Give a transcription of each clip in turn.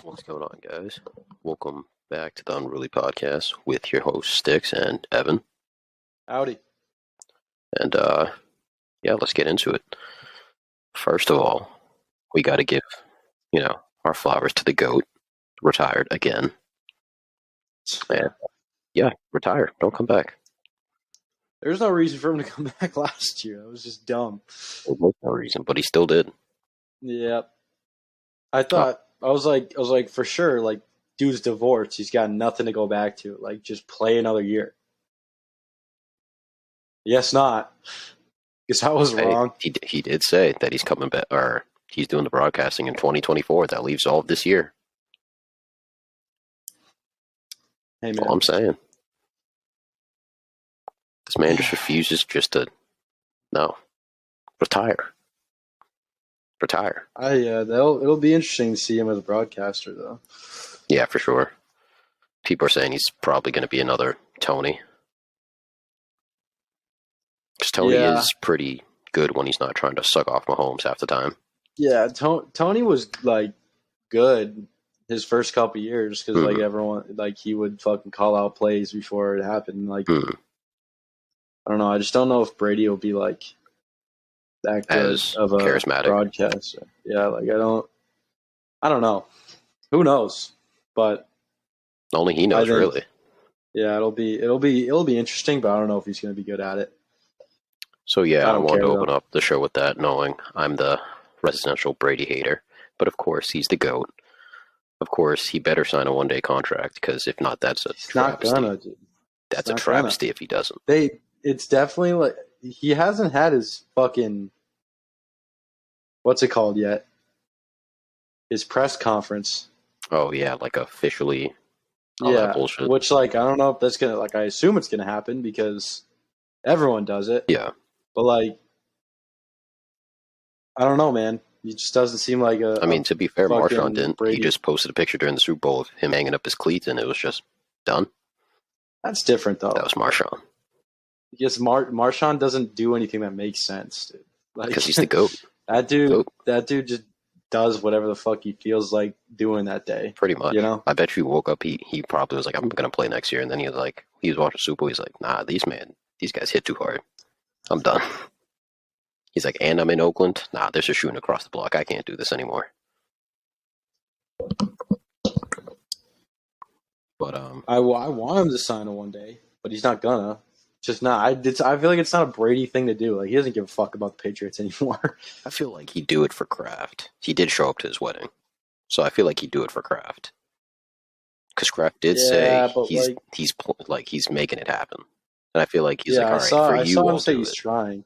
What's going on, guys? Welcome back to the Unruly Podcast with your hosts, Sticks and Evan. Howdy. And, let's get into it. First of all, we got to give, our flowers to the GOAT. Retired again. And, retire. Don't come back. There's no reason for him to come back last year. That was just dumb. There was no reason, but he still did. Yep. I was like, for sure, like, dude's divorced. He's got nothing to go back to. Like, just play another year. Yes, not. Because I was wrong. He did say that he's coming back, or he's doing the broadcasting in 2024. That leaves all of this year. Hey, man. That's all I'm saying. This man just refuses retire. It'll be interesting to see him as a broadcaster, though. Yeah, for sure. People are saying he's probably going to be another Tony. Because Tony is pretty good when he's not trying to suck off Mahomes half the time. Yeah, Tony was, like, good his first couple years because, like, everyone, like, he would fucking call out plays before it happened. Like, I don't know. I just don't know if Brady will be, like, that good as of a charismatic broadcaster. Yeah, like, I don't know. Who knows? But only he knows, really. Yeah, it'll be interesting, but I don't know if he's going to be good at it. So yeah, I wanted to open up the show with that, knowing I'm the residential Brady hater. But of course, he's the GOAT. Of course, he better sign a one-day contract, because if not, that's a travesty. Not gonna, dude. That's a travesty if he doesn't. It's definitely like he hasn't had his fucking what's it called yet? His press conference. Oh yeah, like officially. Yeah, which like I don't know if that's gonna I assume it's gonna happen because everyone does it. Yeah, but like I don't know, man. He just doesn't seem like a. I mean, to be fair, Marshawn didn't. Brady. He just posted a picture during the Super Bowl of him hanging up his cleats, and it was just done. That's different, though. That was Marshawn. Because Marshawn doesn't do anything that makes sense, dude. Because he's the GOAT. That dude just does whatever the fuck he feels like doing that day. Pretty much. You know? I bet you woke up, he probably was like, I'm going to play next year. And then he was watching Super Bowl. He's like, nah, these guys hit too hard. I'm done. He's like, and I'm in Oakland. Nah, they're just shooting across the block. I can't do this anymore. But I want him to sign a one day, but he's not gonna. Just not. I feel like it's not a Brady thing to do. Like he doesn't give a fuck about the Patriots anymore. I feel like he'd do it for Kraft. He did show up to his wedding, so I feel like he'd do it for Kraft. Because Kraft did say he's making it happen, and I feel like he's like, all right, for you, I saw him say he's trying.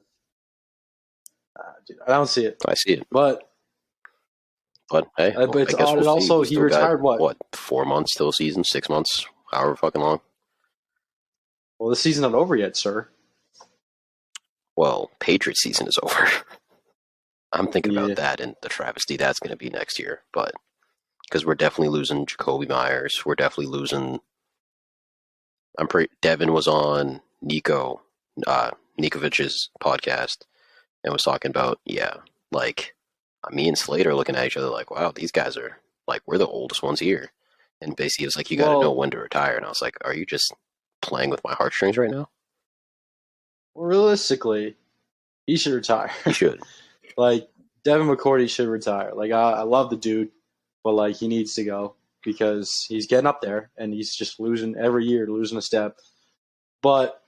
Dude, I don't see it. I see it, but hey, but it's odd. And also, he retired what 4 months till season, 6 months, however fucking long. Well, the season's not over yet, sir. Well, Patriots season is over. I'm thinking about that and the travesty that's going to be next year. But because we're definitely losing Jacoby Myers, we're definitely losing. Devin was on Nikovich's podcast and was talking about me and Slater looking at each other like, wow, these guys are like, we're the oldest ones here. And basically, it was like, you got to know when to retire. And I was like, are you just playing with my heartstrings right now? Well, realistically, he should retire. He should. Like, Devin McCourty should retire. Like, I love the dude, but, like, he needs to go because he's getting up there and he's just losing every year, losing a step. But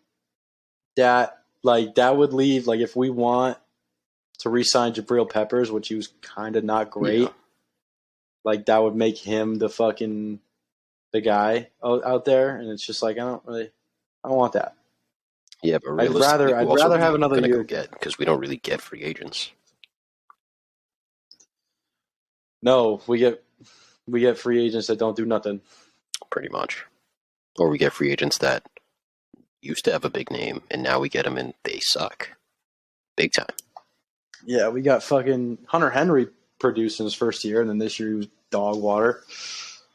that would leave, like, if we want to re-sign Jabril Peppers, which he was kind of not great, like, that would make him the guy out there. And it's just like, I don't want that. Yeah, but I'd rather have another year because we don't really get free agents. No, we get free agents that don't do nothing. Pretty much. Or we get free agents that used to have a big name, and now we get them and they suck. Big time. Yeah, we got fucking Hunter Henry produced in his first year, and then this year he was dog water.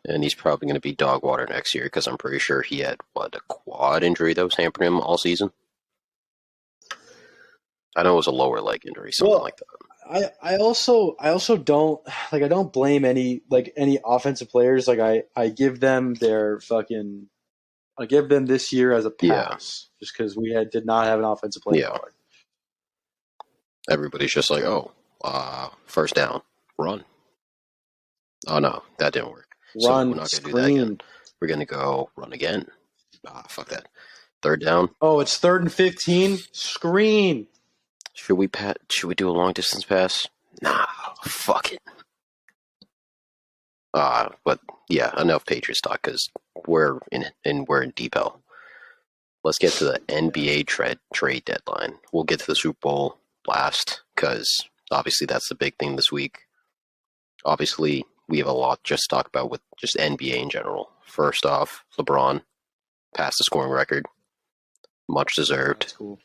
And he's probably going to be dog water next year because I'm pretty sure he had, a quad injury that was hampering him all season? I know it was a lower leg injury, something like that. I also don't like I don't blame any offensive players. Like I give them their fucking I give them this year as a Yeah, pass just because did not have an offensive play yeah. caller. Everybody's just like, oh, first down, run. Oh no, that didn't work. So we're Run, not gonna do that again. screen. We're gonna go run again. Ah, fuck that. Third down. Oh, it's 3rd and 15. Screen. Should we do a long distance pass? Nah, fuck it. But yeah, enough Patriots talk because we're in deep hell. Let's get to the Yeah. NBA trade deadline. We'll get to the Super Bowl last because obviously that's the big thing this week. Obviously, we have a lot just to talk about with just NBA in general. First off, LeBron passed the scoring record, much deserved. That's cool.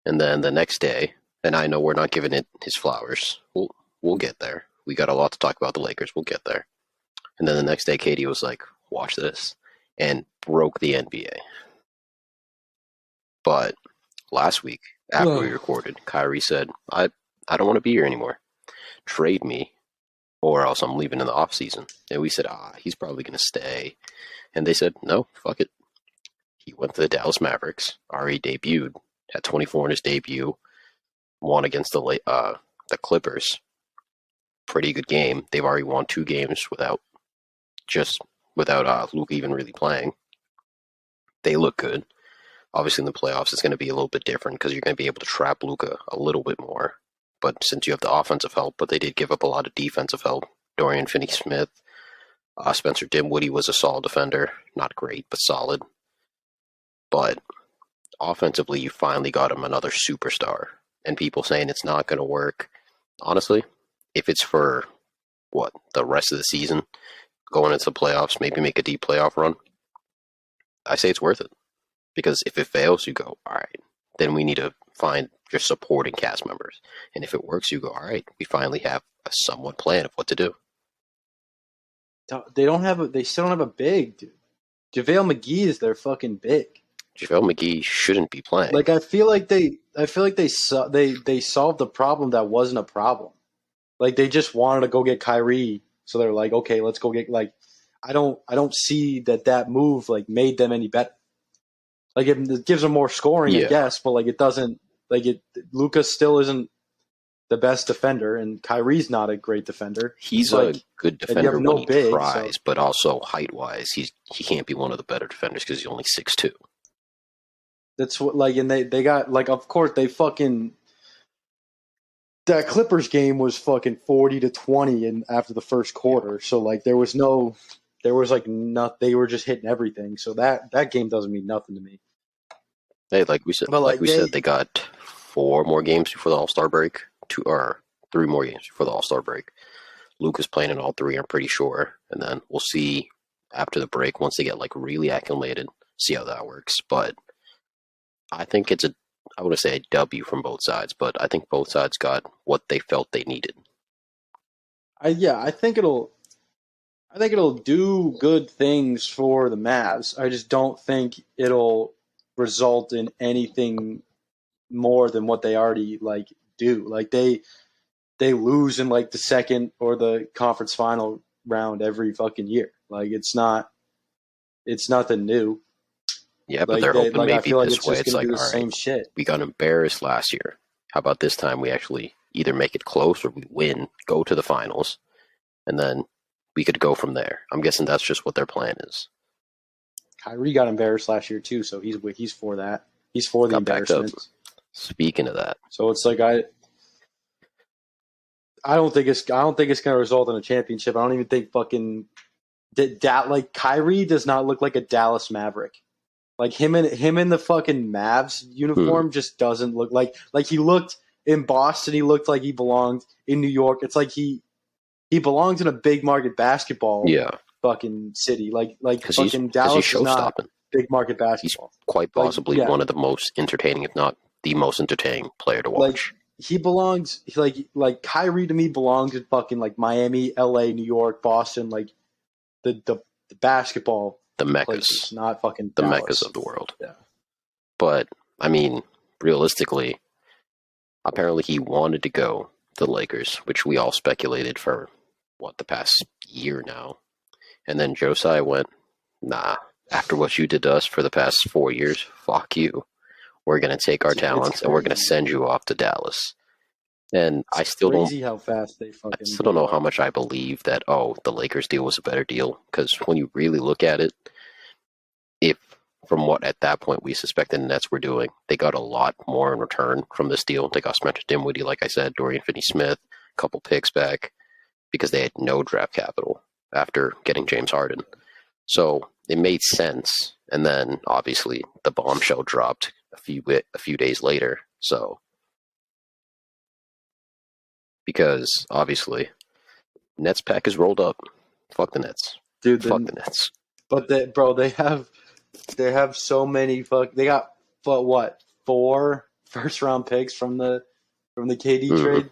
And then the next day, and I know we're not giving it his flowers. We'll get there. We got a lot to talk about the Lakers. We'll get there. And then the next day, Katie was like, "Watch this," and broke the NBA. But last week, after we recorded, Kyrie said, "I don't want to be here anymore. Trade me, or else I'm leaving in the off season." And we said, he's probably going to stay. And they said, no, fuck it. He went to the Dallas Mavericks. Already debuted, had 24 in his debut, won against the Clippers. Pretty good game. They've already won 2 games without Luke even really playing. They look good. Obviously, in the playoffs, it's going to be a little bit different because you're going to be able to trap Luka a little bit more. But since you have the offensive help, but they did give up a lot of defensive help. Dorian Finney-Smith, Spencer Dinwiddie was a solid defender. Not great, but solid. But offensively, you finally got him another superstar. And people saying it's not going to work. Honestly, if it's for, the rest of the season, going into the playoffs, maybe make a deep playoff run, I say it's worth it. Because if it fails, you go, all right, then we need to find just supporting cast members. And if it works, you go, all right, we finally have a somewhat plan of what to do. They still don't have a big dude. JaVale McGee is their fucking big. JaVale McGee shouldn't be playing. Like I feel like they solved the problem that wasn't a problem. Like they just wanted to go get Kyrie, so they're like, okay, let's go get like. I don't see that move like made them any better. Like it gives them more scoring, I Yeah. guess, but like it doesn't. Like it, Lucas still isn't the best defender, and Kyrie's not a great defender. He's like, a good and you defender have when no he big, tries, so but also height-wise, he can't be one of the better defenders because he's only 6'2". that's what like, and they got like, of course they fucking that Clippers game was fucking 40-20 in after the first quarter. So like there was like nothing. They were just hitting everything. So that game doesn't mean nothing to me. Hey, like we said, But like they got 4 more games before the All-Star break, 3 more games before the All-Star break. Luke is playing in all 3, I'm pretty sure, and then we'll see after the break once they get like really acclimated, see how that works. But I think I want to say a W from both sides, but I think both sides got what they felt they needed. I think it'll do good things for the Mavs. I just don't think it'll result in anything more than what they already like do. Like they lose in like the second or the conference final round every fucking year. Like it's nothing new. Yeah, but Like they're hoping I maybe feel like this it's way just it's gonna like, be the all right, same shit. we got embarrassed last year. How about this time we actually either make it close or we win, go to the finals, and then we could go from there. I'm guessing that's just what their plan is. Kyrie got embarrassed last year too, so he's for that. He's for the Got backed up. embarrassment. Speaking of that, So it's like I don't think it's gonna result in a championship. I don't even think fucking like Kyrie does not look like a Dallas Maverick. Like him in the fucking Mavs uniform just doesn't look like he looked in Boston. He looked like he belonged in New York. It's like he belongs in a big market basketball yeah, fucking city. Like because fucking he's Dallas show is not stopping. big market He's basketball. quite Like possibly yeah, one of the most entertaining, if not the most entertaining player to like watch. he belongs like Kyrie to me belongs in fucking like Miami, LA, New York, Boston, like the basketball The places, Meccas, not fucking the Meccas Dallas. of the world. Yeah. But I mean, realistically, apparently he wanted to go the Lakers, which we all speculated for, the past year now. And then Josiah went, nah, after what you did to us for the past 4 years, fuck you. We're going to take our talents and we're going to send you off to Dallas. And I still crazy how fast they fucking don't know blew how up. much I believe that, the Lakers deal was a better deal. Because when you really look at it, if from what at that point we suspected the Nets were doing, they got a lot more in return from this deal. They got Spencer Dinwiddie, like I said, Dorian Finney-Smith, a couple picks back, because they had no draft capital after getting James Harden. So it made sense. And then obviously the bombshell dropped a few days later. So because obviously Nets pack is rolled up. Fuck the Nets. Dude, Fuck the Nets. But they have so many they got what 4 first-round picks from the KD trade.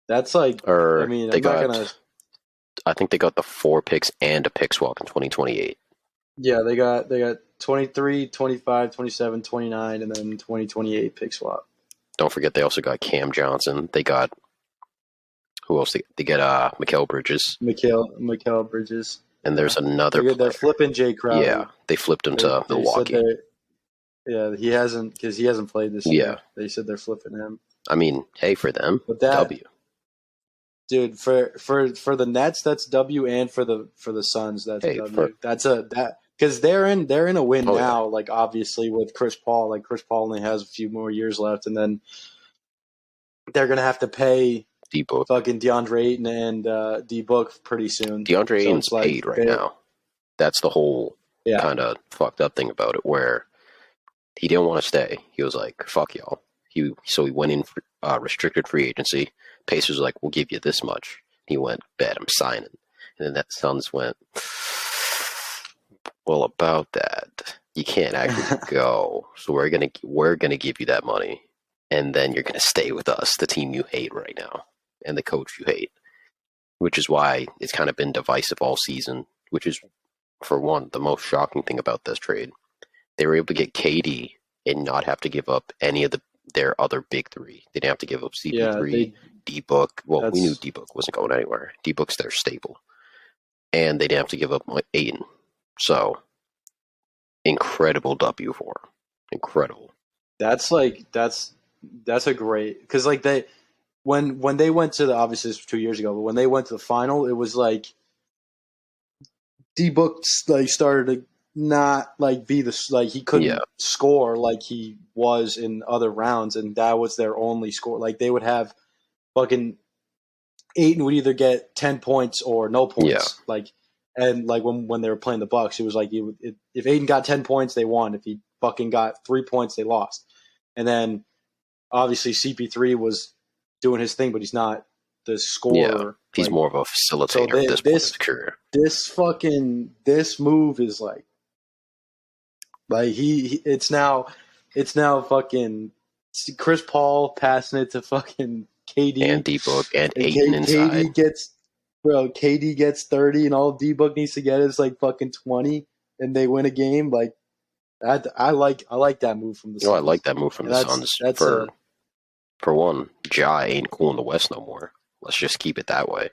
That's like, I mean, I think they got the 4 picks and a pick swap in 2028. Yeah, they got 23, 25, 27, 29, and then 2028 pick swap. Don't forget they also got Cam Johnson. They got who else? They get Mikal Bridges. Mikal Bridges. And there's another. They're flipping Jay Crowder. Yeah, they flipped him to Milwaukee. Yeah, he hasn't played this year. They said they're flipping him. I mean, hey, for them, but W. Dude, for the Nets, that's W, and for the Suns, that's W. Because they're in a win now. Yeah. Like obviously with Chris Paul, Chris Paul only has a few more years left, and then they're gonna have to pay D-Book, fucking DeAndre Ayton and D-Book pretty soon. DeAndre Ayton's paid right now. That's the whole kind of fucked up thing about it, where he didn't want to stay. He was like, "Fuck y'all." So he went in for restricted free agency. Pacers were like, "We'll give you this much." He went, "Bet, I'm signing." And then that Suns went, "Well, about that, you can't actually go. So we're gonna give you that money, and then you're gonna stay with us, the team you hate right now, and the coach you hate." Which is why it's kind of been divisive all season. Which is, for one, the most shocking thing about this trade. They were able to get KD and not have to give up any of their other big 3. They didn't have to give up CP3, D-Book. Well, we knew D-Book wasn't going anywhere. D-Book's their staple. And they didn't have to give up Ayton. So, incredible W for them. Incredible. That's a great, because when they went to obviously this was 2 years ago, but when they went to the final, it was like D-Book started to not be he couldn't score like he was in other rounds, and that was their only score. Like they would have fucking Ayton would either get 10 points or no points. And when they were playing the Bucks, it was like if Ayton got 10 points, they won. If he fucking got 3 points, they lost. And then obviously CP3 was doing his thing, but he's not the scorer. Yeah, he's more of a facilitator at this point in his career. This move is like it's now fucking Chris Paul passing it to fucking KD and D-Book and Ayton inside. KD gets 30 and all D-Book needs to get is like fucking 20 and they win a game. Like I like that move from the Suns. I like that move from the Suns. For one, Ja ain't cool in the West no more. Let's just keep it that way.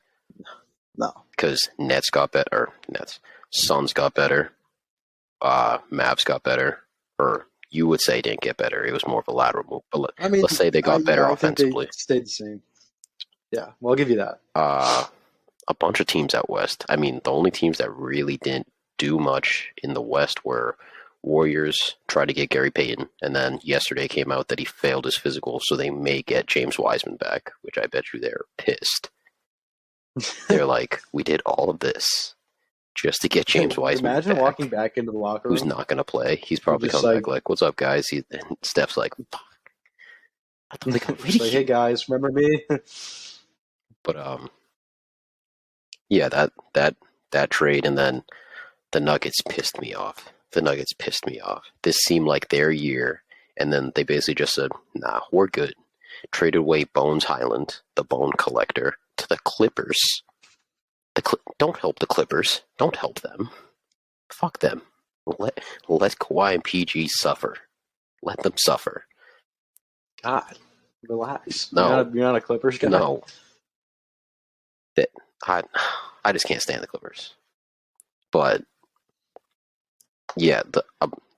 No. Because Suns got better. Mavs got better. Or you would say didn't get better. It was more of a lateral move. But let's say they got better offensively. They stayed the same. Yeah, well, I'll give you that. A bunch of teams out West. I mean, the only teams that really didn't do much in the West were Warriors tried to get Gary Payton, and then yesterday came out that he failed his physical, so they may get James Wiseman back, which I bet you they're pissed. They're like, we did all of this just to get James Wiseman Imagine back, walking back into the locker room. Who's not going to play. He's probably coming back like, what's up, guys? And Steph's like, fuck. I thought they got rid of hey, guys, remember me? But, yeah, that trade, and then the Nuggets pissed me off. This seemed like their year, and then they basically just said, nah, we're good. Traded away Bones Highland, the bone collector, to the Clippers. Don't help the Clippers. Don't help them. Fuck them. Let Kawhi and PG suffer. Let them suffer. God. Relax. No, You're not a Clippers guy. no, that I I just can't stand the Clippers. But yeah,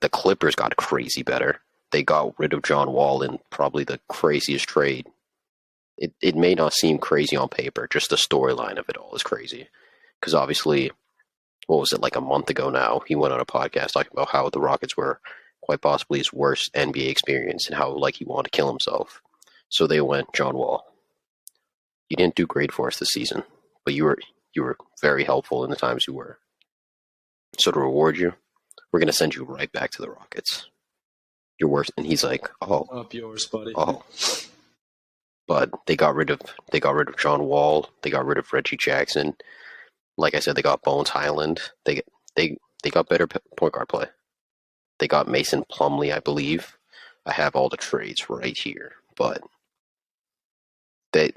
the Clippers got crazy better. They got rid of John Wall in probably the craziest trade. It may not seem crazy on paper, just the storyline of it all is crazy. Because obviously, what was it, like a month ago now, he went on a podcast talking about how the Rockets were quite possibly his worst NBA experience and how like he wanted to kill himself. So they went, John Wall, you didn't do great for us this season, but you were very helpful in the times you were. So to reward you, we're gonna send you right back to the Rockets. You're worse. And he's like, Up yours, buddy. oh. But they got rid of John Wall. They got rid of Reggie Jackson. Like I said, they got Bones Highland. They got better point guard play. They got Mason Plumlee, I believe. I have all the trades right here, but they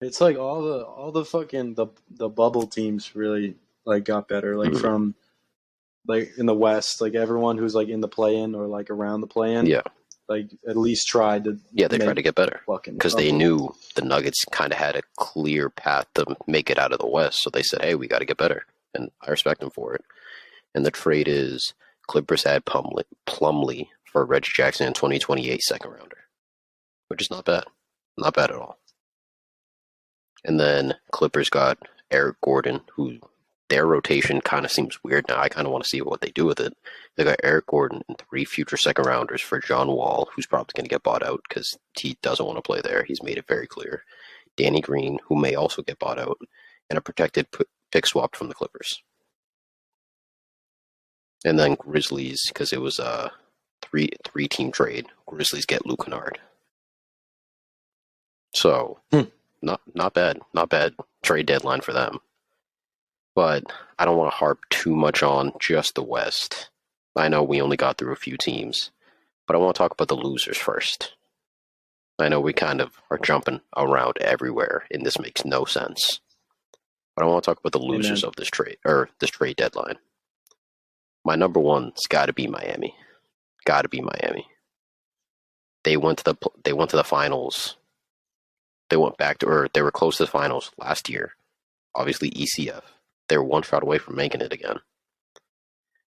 It's like all the fucking the bubble teams really like got better. Like mm, from like in the West, like everyone who's like in the play-in or like around the play-in, yeah, like at least tried to they tried make to get better fucking because they something. knew the Nuggets kind of had a clear path to make it out of the West. So they said, "Hey, we got to get better," and I respect them for it. And the trade is Clippers had Plumlee for Reggie Jackson in 2028 second rounder, which is not bad, not bad at all. And then Clippers got Eric Gordon, who their rotation kind of seems weird now. I kind of want to see what they do with it. They got Eric Gordon and 3 future second rounders for John Wall, who's probably going to get bought out because he doesn't want to play there. He's made it very clear. Danny Green, who may also get bought out, and a protected pick swapped from the Clippers. And then Grizzlies, because it was a three team trade. Grizzlies get Luke Kennard. So not bad trade deadline for them. But I don't want to harp too much on just the West. I know we only got through a few teams, but I want to talk about the losers first. I know we kind of are jumping around everywhere, and this makes no sense. But I want to talk about the losers Amen. of this trade deadline. My number one's got to be Miami. Got to be Miami. They went to the finals. They went back to, or they were close to the finals last year. Obviously ECF. They were one shot away from making it again.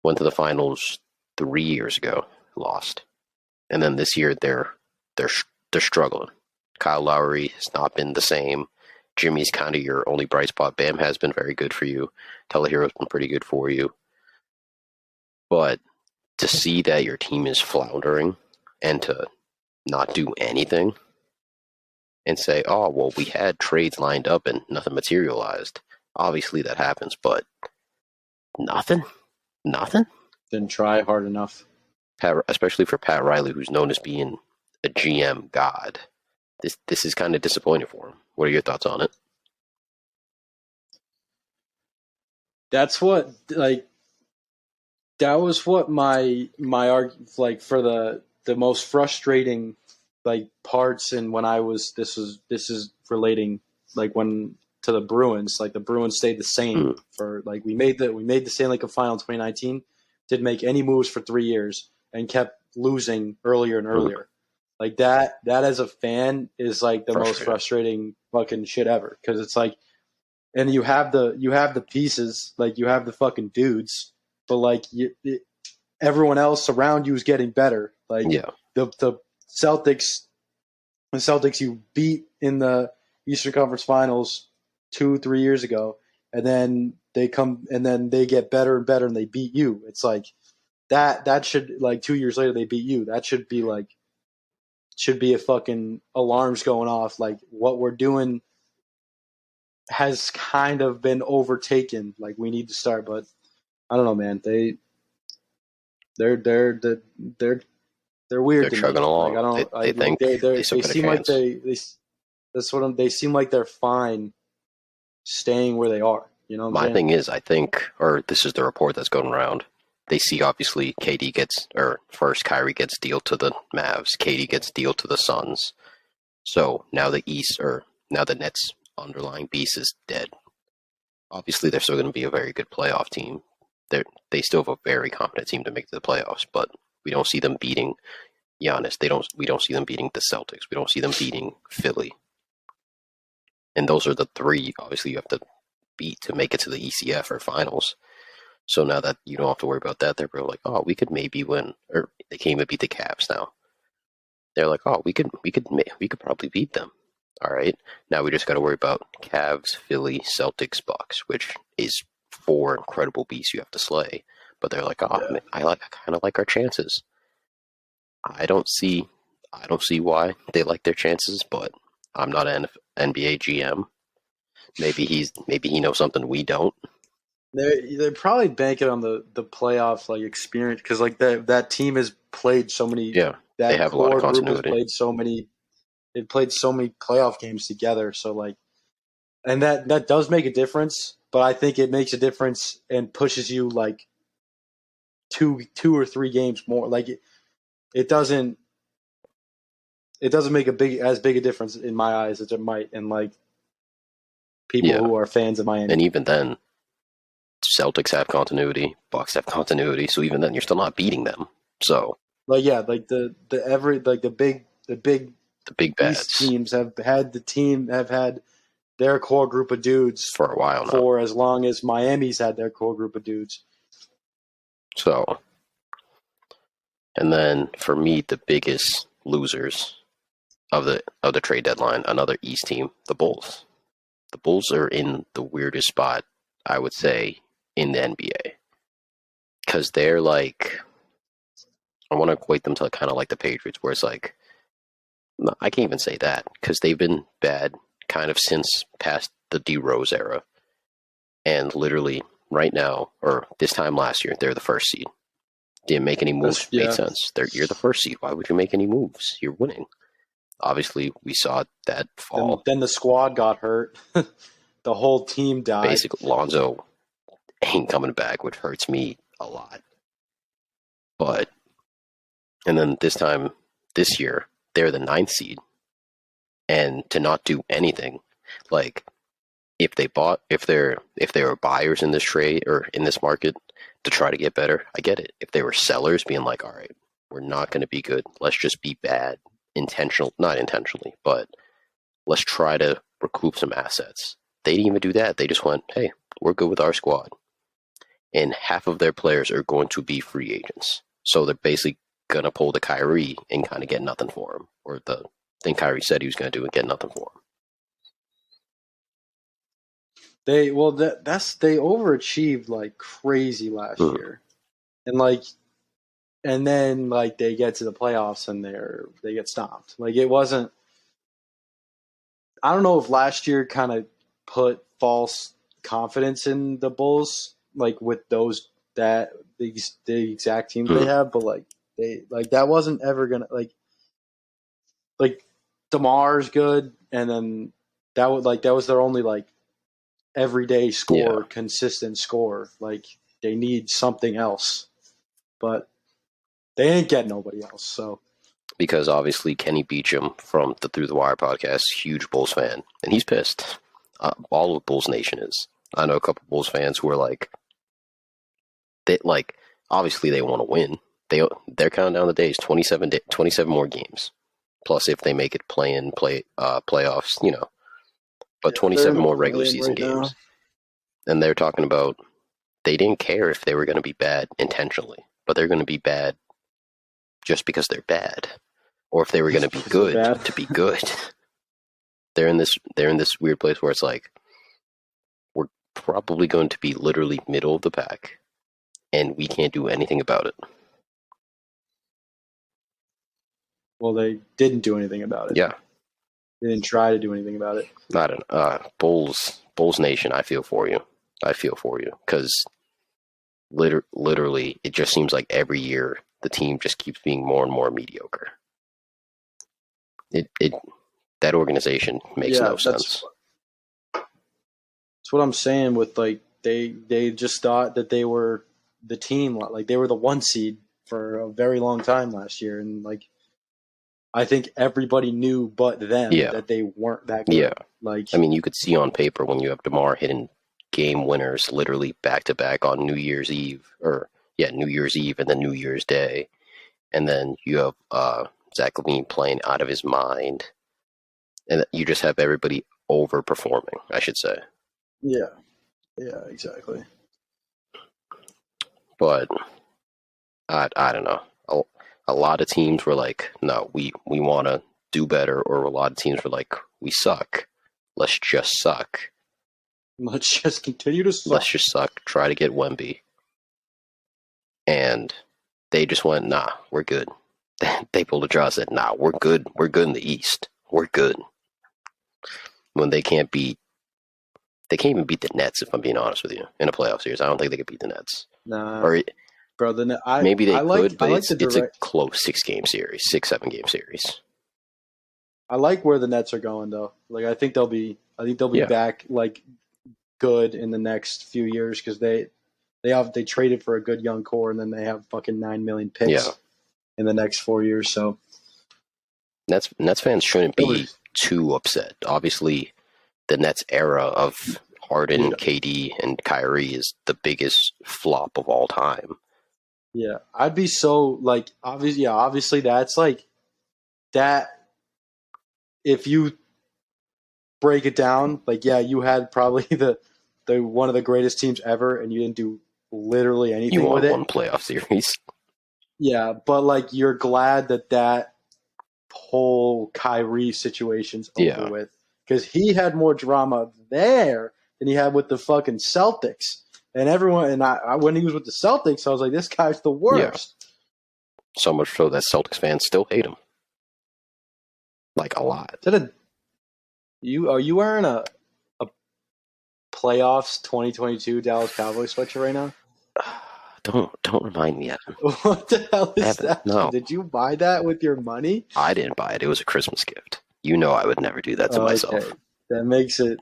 Went to the finals 3 years ago, lost, and then this year they're they're struggling. Kyle Lowry has not been the same. Jimmy's kind of your only bright spot. Bam has been very good for you. Telehero's been pretty good for you. But to see that your team is floundering and to not do anything and say, oh, well, we had trades lined up and nothing materialized. Obviously that happens, but nothing? Nothing? Didn't try hard enough. Especially for Pat Riley, who's known as being a GM god. This is kind of disappointing for him. What are your thoughts on it? That's what like that was what my like for the most frustrating like parts and when I was this is relating like when to the Bruins, like the Bruins stayed the same Mm, for like we made the Stanley Cup final in 2019, didn't make any moves for 3 years and kept losing earlier and mm, earlier. Like that as a fan is like the most frustrating. frustrating fucking shit ever because it's like and you have the pieces, like you have the fucking dudes, but like everyone else around you is getting better. Like Yeah, the Celtics, the Celtics you beat in the Eastern Conference Finals 2 3 years ago, and then they come and then they get better and better and they beat you. It's like that should like 2 years later they beat you. That should be a fucking alarms going off. Like what we're doing has kind of been overtaken. Like we need to start, but I don't know, man. They're they're they're they're they're they're weird to me. chugging Like along. I They, don't. I they like think they still they got a seem like chance. they that's what they seem like they're fine staying where they are. You know what I'm My saying? thing is, I think, or this is the report that's going around. They see obviously KD gets, or first Kyrie gets deal to the Mavs, KD gets deal to the Suns. So now the East, or now the Nets' underlying beast is dead. Obviously, they're still going to be a very good playoff team. They still have a very competent team to make the playoffs, but we don't see them beating Giannis, we don't see them beating the Celtics. We don't see them beating Philly. And those are the three, obviously, you have to beat to make it to the ECF or finals. So now that you don't have to worry about that, they're like, oh, we could maybe win, or they can't even beat the Cavs now. They're like, oh, we could probably beat them. All right, now we just got to worry about Cavs, Philly, Celtics, Bucks, which is four incredible beasts you have to slay. But they're like, oh, man, I kind of like our chances. I don't see why they like their chances, but I'm not an NBA GM. Maybe he knows something we don't. They're probably banking on the playoff like experience because like that team has played so many. Yeah, they That have a lot of core group has continuity. played so many. They've played so many playoff games together. So like, and that does make a difference. But I think it makes a difference and pushes you like two or three games more. Like it doesn't make as big a difference in my eyes as it might in like people Yeah, who are fans of Miami. and even then, Celtics have continuity, Bucks have continuity. So even then, you're still not beating them. So Like yeah, like the big the big East bads teams have had their core group of dudes for a while now. for as long as Miami's had their core group of dudes. So, and then for me, the biggest losers of the trade deadline, another East team, the Bulls. The Bulls are in the weirdest spot, I would say, in the NBA. Because they're like, I want to equate them to kind of like the Patriots, where it's like, I can't even say that, because they've been bad kind of since past the D Rose era. And literally, right now, or this time last year, they're the first seed. Didn't make any moves. Yeah. Made sense. You're the first seed. Why would you make any moves? You're winning. Obviously, we saw that fall. Then the squad got hurt. The whole team died. Basically, Lonzo ain't coming back, which hurts me a lot. But, and then this year, they're the ninth seed. And to not do anything, like, if they were buyers in this trade or in this market to try to get better, I get it. If they were sellers being like, all right, we're not going to be good. Let's just be bad. Not intentionally, but let's try to recoup some assets. They didn't even do that. They just went, hey, we're good with our squad. And half of their players are going to be free agents. So they're basically going to pull the Kyrie and kind of get nothing for him. Or the thing Kyrie said he was going to do and get nothing for him. They overachieved like crazy last year. And then like they get to the playoffs and they get stomped. Like it wasn't. I don't know if last year kind of put false confidence in the Bulls, like with the exact teams they have, but like that wasn't ever gonna like DeMar's good, and then that was their only like everyday score, consistent score. Like they need something else, but they ain't get nobody else. So because obviously Kenny Beecham from the Through the Wire podcast, huge Bulls fan, and he's pissed. All of Bulls Nation is. I know a couple Bulls fans who are like, obviously they want to win. They're counting down the days, 27 more games, plus if they make it playoffs, you know. But 27 more regular season games, and they're talking about they didn't care if they were going to be bad intentionally, but they're going to be bad just because they're bad, or if they were going to be good to be good. They're in this weird place where it's like we're probably going to be literally middle of the pack, and we can't do anything about it. Well, they didn't do anything about it. Yeah, they didn't try to do anything about it. I don't. Bulls Nation, I feel for you. Because literally, it just seems like every year the team just keeps being more and more mediocre. That organization makes no sense. That's what I'm saying. With like they just thought that they were the team, like they were the one seed for a very long time last year, and like I think everybody knew but them that they weren't that good. Yeah, like I mean, you could see on paper when you have DeMar hitting game winners literally back to back on New Year's Eve, and then New Year's Day, and then you have Zach LaVine playing out of his mind, and you just have everybody overperforming, I should say. Yeah. Yeah, exactly. But I don't know. A lot of teams were like, no, we want to do better, or a lot of teams were like, we suck. Let's just suck. Let's just continue to suck. Let's just suck. Try to get Wemby. And they just went, nah, we're good. They pulled a draw and said, nah, we're good. We're good in the East. We're good. When they can't even beat the Nets, if I'm being honest with you, in a playoff series. I don't think they could beat the Nets. Nah. Or bro, maybe they could, but like it's a close 7 game series. I like where the Nets are going though. Like I think they'll be back like good in the next few years because they traded for a good young core and then they have fucking 9 million picks in the next 4 years. So Nets fans shouldn't be too upset. Obviously, the Nets era of Harden, KD, and Kyrie is the biggest flop of all time. Yeah, I'd be so like obviously that's like that. If you break it down, like you had probably the one of the greatest teams ever, and you didn't do literally anything with it. You won one playoff series. Yeah, but like you're glad that whole Kyrie situation's over with because he had more drama there than he had with the fucking Celtics. And everyone, and I when he was with the Celtics, I was like, this guy's the worst. Yeah. So much so that Celtics fans still hate him. Like a lot. Are you wearing a playoffs 2022 Dallas Cowboys sweatshirt right now? Don't remind me, Evan. What the hell is that? No. Did you buy that with your money? I didn't buy it. It was a Christmas gift. You know I would never do that to myself. That makes it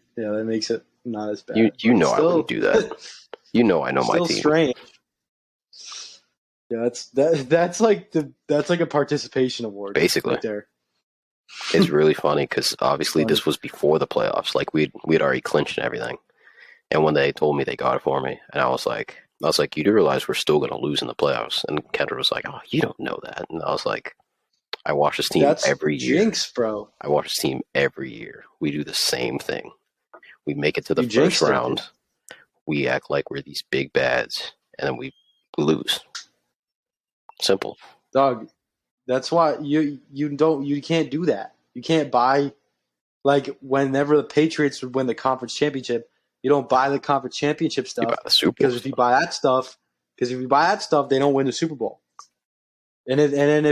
not as bad. You know I wouldn't do that. You know I know my team. Still strange. Yeah, that's like a participation award. Basically. Right there. It's really funny because obviously this was before the playoffs. Like we'd already clinched and everything. And when they told me they got it for me, and I was like, you do realize we're still going to lose in the playoffs? And Kendra was like, oh, you don't know that. And I was like, I watch this team every year. Jinx, bro. I watch this team every year. We do the same thing. We make it to the first round. We act like we're these big bads, and then we lose. Simple. Dog, that's why you can't do that. You can't buy, like, whenever the Patriots would win the conference championship, you don't buy the conference championship stuff. You buy the Super Bowl because if you buy that stuff, they don't win the Super Bowl. And then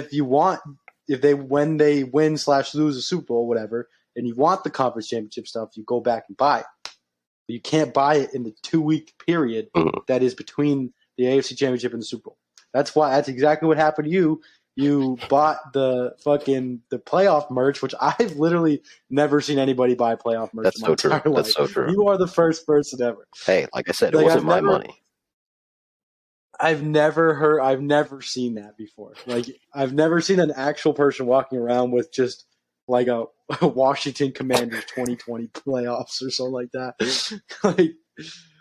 when they win/lose the Super Bowl, whatever, and you want the conference championship stuff, you go back and buy it. But you can't buy it in the 2-week period that is between the AFC Championship and the Super Bowl. That's exactly what happened to you. You bought the playoff merch, which I've literally never seen anybody buy playoff merch. That's so true. Life. That's so true. You are the first person ever. Hey, like I said, it wasn't my money. I've never seen that before. Like, I've never seen an actual person walking around with just like a Washington Commanders 2020 playoffs or something like that. Like,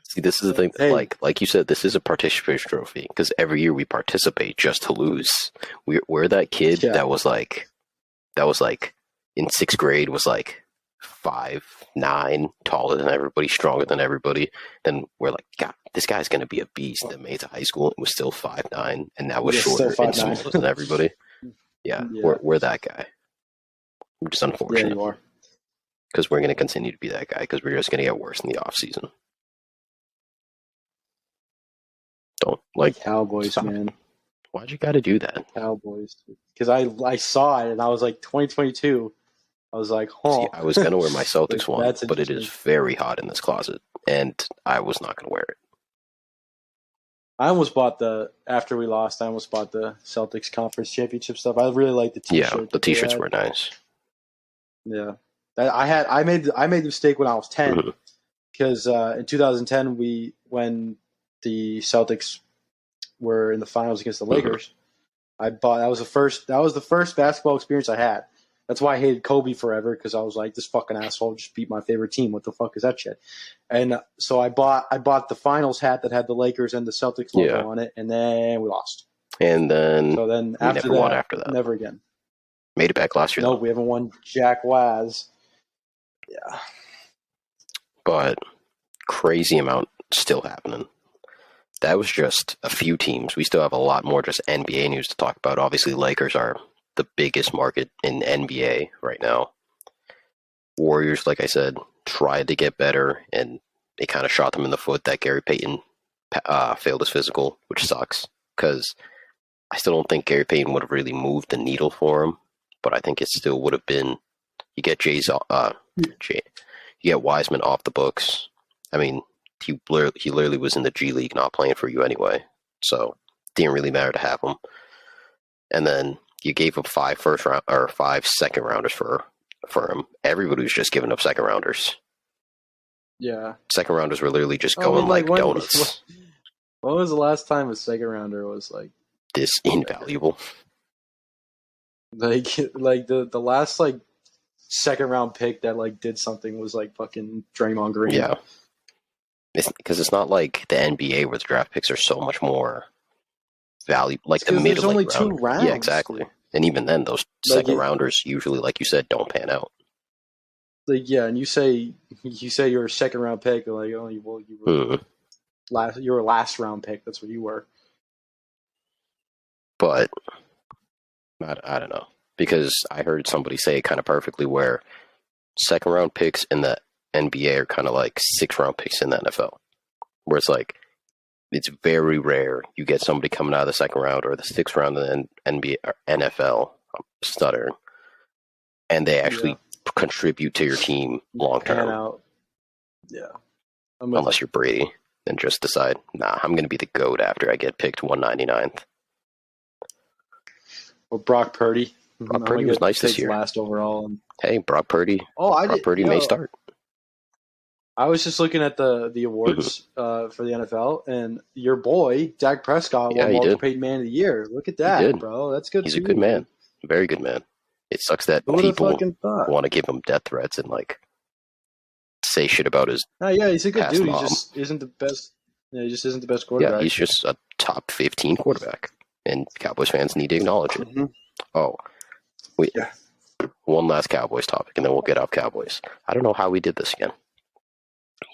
see, this is the thing. Hey, like you said, this is a participation trophy because every year we participate just to lose. We're that kid that was like in 6th grade was like 5'9", taller than everybody, stronger than everybody. Then we're like, God, this guy's gonna be a beast. That made it to high school and was still 5'9", and now was shorter and smaller than everybody. Yeah, we're that guy. Which is unfortunate. Yeah, you are. Because we're going to continue to be that guy because we're just going to get worse in the off season. Don't like Cowboys, stop. Man. Why'd you got to do that? Cowboys, because I saw it and I was like 2022. I was like, huh. See, I was going to wear my Celtics one, but it is very hot in this closet, and I was not going to wear it. I almost bought after we lost. I almost bought the Celtics conference championship stuff. I really like the T-shirt. Yeah, the T-shirts were nice. Yeah, I made the mistake when I was 10 because in 2010 when the Celtics were in the finals against the Lakers, that was the first basketball experience I had. That's why I hated Kobe forever because I was like, this fucking asshole just beat my favorite team. What the fuck is that shit? And so I bought the finals hat that had the Lakers and the Celtics logo on it, and then we lost. And then So then we after never won that, after that. never again. Made it back last year, No, though. we haven't won Jack Waz. Yeah. But crazy amount still happening. That was just a few teams. We still have a lot more just NBA news to talk about. Obviously, Lakers are the biggest market in NBA right now. Warriors, like I said, tried to get better, and it kind of shot them in the foot that Gary Payton failed his physical, which sucks because I still don't think Gary Payton would have really moved the needle for him, but I think it still would have been. You get you get Wiseman off the books. I mean, he literally was in the G League, not playing for you anyway, so it didn't really matter to have him. And then you gave up 5 second rounders for him. Everybody was just giving up second rounders. Yeah. Second rounders were literally just Oh, going like like donuts. when was the last time a second rounder was like This invaluable. like the last like second round pick that like did something was like fucking Draymond Green. Yeah. Because it's not like the NBA where the draft picks are so much more valuable, like the mid there's to late only round. 2 rounds. Yeah, exactly. And even then, those Like second rounders usually, like you said, don't pan out. like yeah, and you say you're a second round pick, like oh you were you're a last round pick. That's what you were. But I don't know, because I heard somebody say it kind of perfectly where second round picks in the NBA are kind of like 6th round picks in the NFL, where it's like it's very rare you get somebody coming out of the second round or the 6th round in the NBA or NFL. I'm stuttering, and they actually contribute to your team long term. Out. Yeah. Unless you're Brady, then just decide, nah, I'm going to be the GOAT after I get picked 199th. Or Brock Purdy. Brock Purdy was nice this year. Last overall. And hey, Brock Purdy. Brock Purdy may start. I was just looking at the awards for the NFL, and your boy Dak Prescott won Walter Payton Man of the Year. Look at that, bro. That's good. He's a good man, very good man. It sucks that people want to give him death threats and like say shit about his. Yeah, he's a good dude. Mom. He just isn't the best. Yeah, he just isn't the best quarterback. Yeah, he's just a top 15 quarterback, and Cowboys fans need to acknowledge it. Mm-hmm. Oh, one last Cowboys topic, and then we'll get off Cowboys. I don't know how we did this again.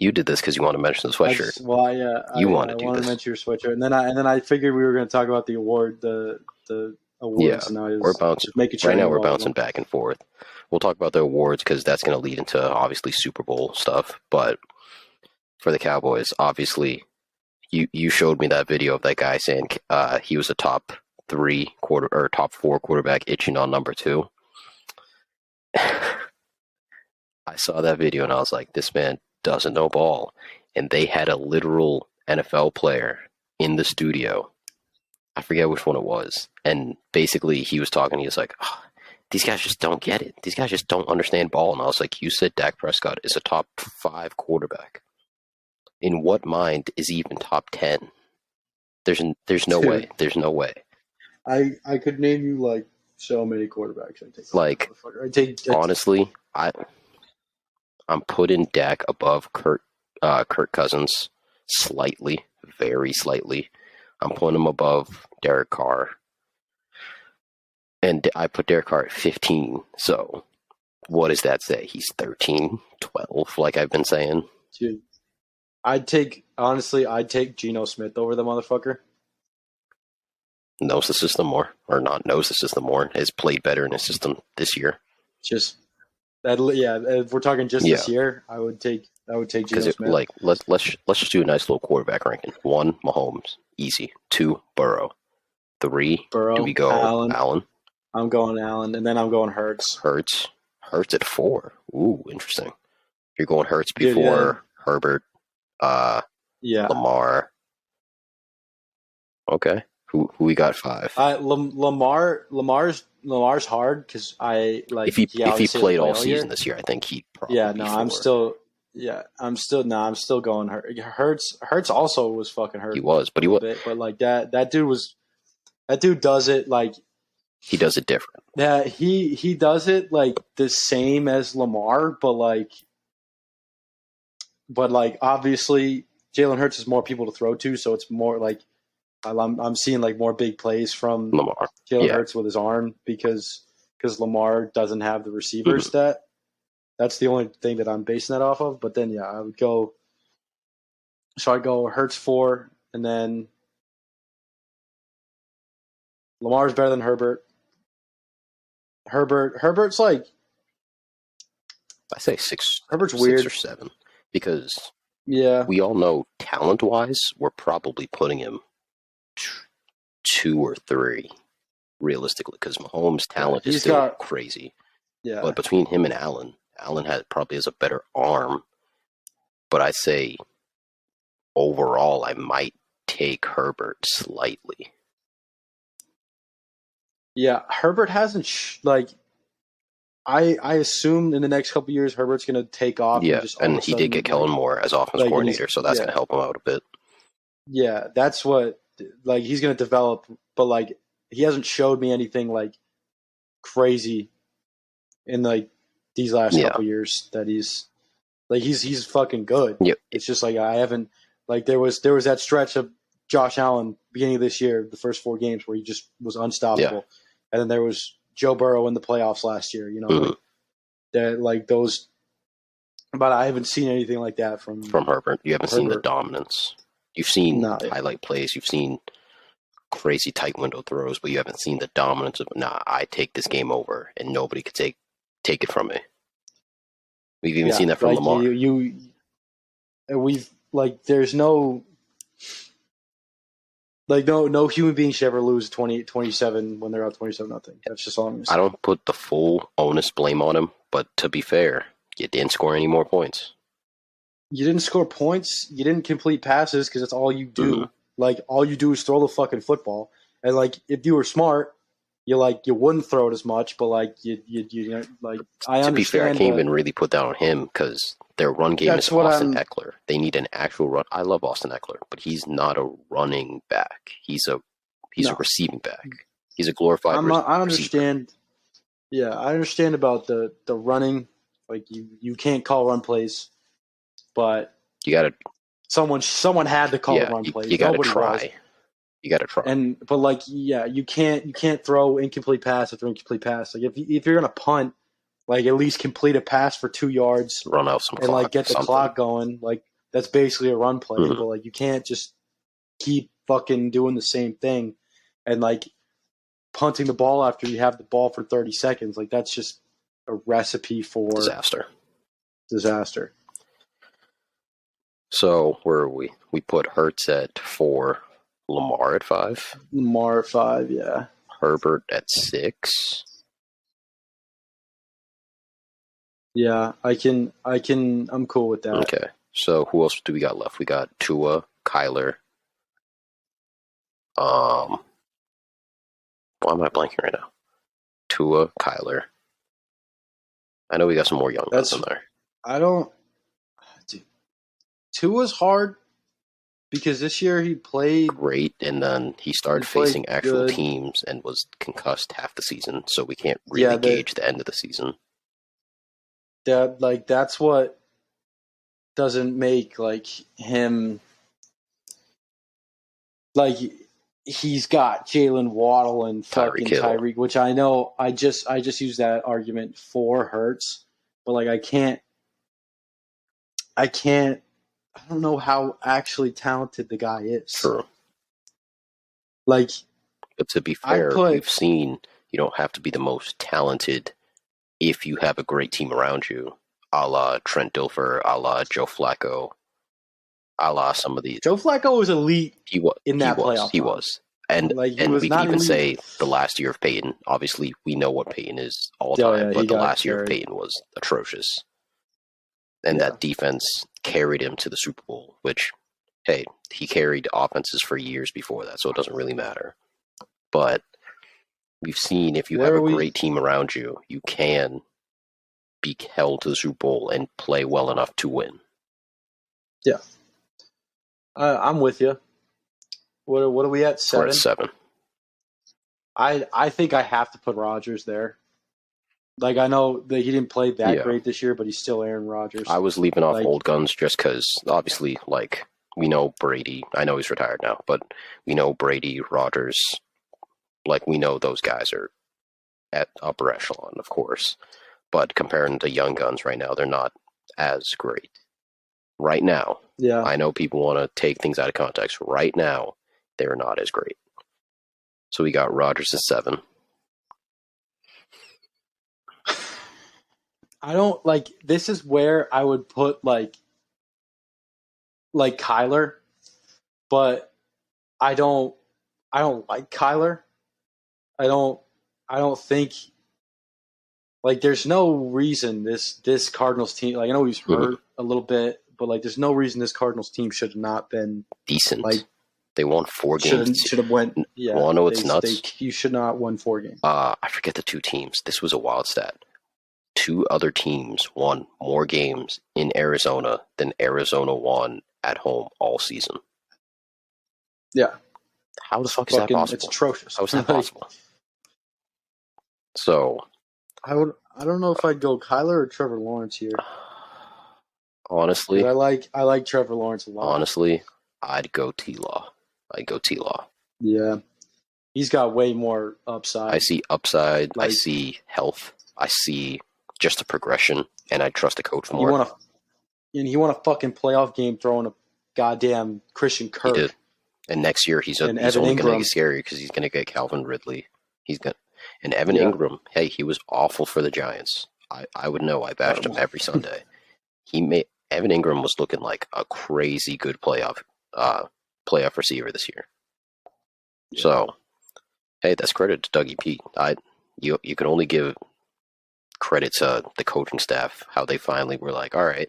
You did this because you want to mention the sweatshirt. I wanted to mention your sweatshirt, and then I figured we were going to talk about the award, the awards. Yeah, we're bouncing. Right now, we're bouncing back and forth. We'll talk about the awards because that's going to lead into obviously Super Bowl stuff. But for the Cowboys, obviously, you showed me that video of that guy saying he was a top 4 quarterback itching on number 2. I saw that video and I was like, this man doesn't know ball. And they had a literal NFL player in the studio. I forget which one it was. And basically he was talking, he was like, oh, these guys just don't get it. These guys just don't understand ball. And I was like, you said Dak Prescott is a top 5 quarterback. In what mind is he even top 10? There's no way. There's no way. I could name you like so many quarterbacks. Honestly, I'm putting Dak above Kirk Cousins slightly, very slightly. I'm putting him above Derek Carr. And I put Derek Carr at 15. So what does that say? He's 13, 12, like I've been saying. Dude, I'd take Geno Smith over the motherfucker. Knows the system more, or not knows the system more, has played better in his system this year. Just that, yeah. If we're talking just this year, I would take Geno Smith. Like let's just do a nice little quarterback ranking. 1, Mahomes, easy. 2, Burrow. 3, Burrow, do we go Allen? I'm going Allen, and then I'm going Hurts. Hurts at 4. Ooh, interesting. You're going Hurts before Herbert. Lamar. Okay. Who we got 5? Lamar's hard because if he played all season this year, I think he'd probably. Yeah, no, I'm still going Hurts. Hurts also was fucking hurt. He was, but he was. But like that dude does it like. He does it different. Yeah, he does it like the same as Lamar, but like obviously Jalen Hurts has more people to throw to, so it's more like I'm seeing like more big plays from Lamar. Jalen Yeah. Hurts with his arm because Lamar doesn't have the Mhm. receivers that. That's the only thing that I'm basing that off of. But then yeah, I would go. So I go Hurts 4, and then Lamar's better than Herbert. Herbert's like I say six, Herbert's 6 or weird. 7, because Yeah, we all know talent-wise, we're probably putting him 2 or 3 realistically, because Mahomes' yeah. talent is He's still got crazy. yeah. But between him and Allen probably has a better arm. But I say overall, I might take Herbert slightly. Yeah, Herbert hasn't like I assume in the next couple years Herbert's going to take off and Yeah, just all of and a he did sudden get Kellen Moore as offense and he's coordinator, so that's going yeah to help him out a bit. yeah that's what like he's going to develop, but like he hasn't showed me anything like crazy in like these last Yeah, couple years that he's fucking good. yep, It's just like I haven't like there was that stretch of Josh Allen beginning of this year, the first 4 games where he just was yeah. unstoppable, and then there was Joe Burrow in the playoffs last year. Mm-hmm. Like that, like those. But I haven't seen anything like that from From Herbert, you haven't seen the Herbert. dominance. You've seen No, yeah, highlight plays, you've seen crazy tight window throws, but you haven't seen the dominance of I take this game over and nobody could take it from me. We've even yeah. seen that from Like Lamar. we've like there's no like no human being should ever lose 27 when they're out 27-0. That's just all I'm gonna I say. don't put the full onus blame on him, but to be fair, you didn't score any more points. You didn't score points. You didn't complete passes because that's all you do. Mm-hmm. Like all you do is throw the fucking football. And like if you were smart, you wouldn't throw it as much. But like you know, like I To be fair, I understand can't that. even really put that on him because their run game is That's what Austin I'm. Eckler. They need an actual run. I love Austin Eckler, but he's not a running back. He's a No, receiving back. He's a glorified I receiver. understand. Yeah, I understand about the running. Like you can't call run plays, but You gotta, someone had to call the yeah, run you plays. gotta Nobody was. try. You gotta try. And but like yeah, you can't throw incomplete pass after incomplete pass. Like if you're gonna punt, like at least complete a pass for 2 yards Run out some and like clock, get the something. clock going. Like that's basically a run play. Mm-hmm. But like you can't just keep fucking doing the same thing and like punting the ball after you have the ball for 30 seconds. Like that's just a recipe for Disaster. disaster. So where are we? We put Hurts at 4, Lamar at 5, Lamar 5, yeah. Herbert at 6. Yeah, I'm cool with that. Okay. So who else do we got left? We got Tua, Kyler. Why am I blanking right now? Tua, Kyler. I know we got some more young guns That's in there. I don't dude, Tua's hard because this year he played Great, and then he started he played facing actual good. teams and was concussed half the season, so we can't Yeah, really gauge the end of the season. that's what doesn't make like him like he's got Jalen Waddle and Tyreek fucking Hill. Tyreek, which I know I just use that argument for Hurts, but like I don't know how actually talented the guy is. True. Like But to be I'd fair, put we've seen you don't have to be the most talented if you have a great team around you, a la Trent Dilfer, a la Joe Flacco, a la some of these. Joe Flacco was elite He was, in that playoff he run. was, and Like he and was we could not even elite. say the last year of Peyton. Obviously, we know what Peyton is all Oh time, yeah, he but the got last year of carried. Peyton was atrocious, and Yeah. that defense carried him to the Super Bowl. Which, hey, he carried offenses for years before that, so it doesn't really matter. But we've seen if you Where have are a we? great team around you, you can be held to the Super Bowl and play well enough to win. Yeah, I'm with you. What are we at? We're at 7. 7. I think I have to put Rodgers there. Like I know that he didn't play that Yeah. great this year, but he's still Aaron Rodgers. I was leaving off Like old guns just because, obviously, like we know Brady. I know he's retired now, but we know Brady, Rodgers. Like, we know those guys are at upper echelon, of course. But comparing to young guns right now, they're not as great. Right now, Yeah. I know people want to take things out of context. Right now, they're not as great. So we got Rodgers at 7. I don't like. This is where I would put like Kyler, but I don't. I don't like Kyler. I don't. I don't think like there's no reason this Cardinals team. Like I know he's hurt a little bit, but like there's no reason this Cardinals team should have not been Decent. like They won 4 games. should have went. Yeah, Want to know what's nuts? you should not won 4 games. I forget the 2 teams. This was a wild stat. 2 other teams won more games in Arizona than Arizona won at home all season. Yeah. How the fuck is that possible? It's atrocious. How is that possible? So, I don't know if I'd go Kyler or Trevor Lawrence here. Honestly, I like Trevor Lawrence a lot. Honestly, I'd go T-Law. Yeah. He's got way more upside. I see upside. I see health. I see just a progression, and I trust the coach more. He won a fucking playoff game throwing a goddamn Christian Kirk. He did. And next year he's only going to get scary because he's going to get Calvin Ridley. And Evan Ingram. Hey, he was awful for the Giants. I would know. I bashed him every Sunday. Evan Ingram was looking like a crazy good playoff receiver this year. Yeah. So, hey, that's credit to Dougie P. You can only give credit to the coaching staff, how they finally were like, all right,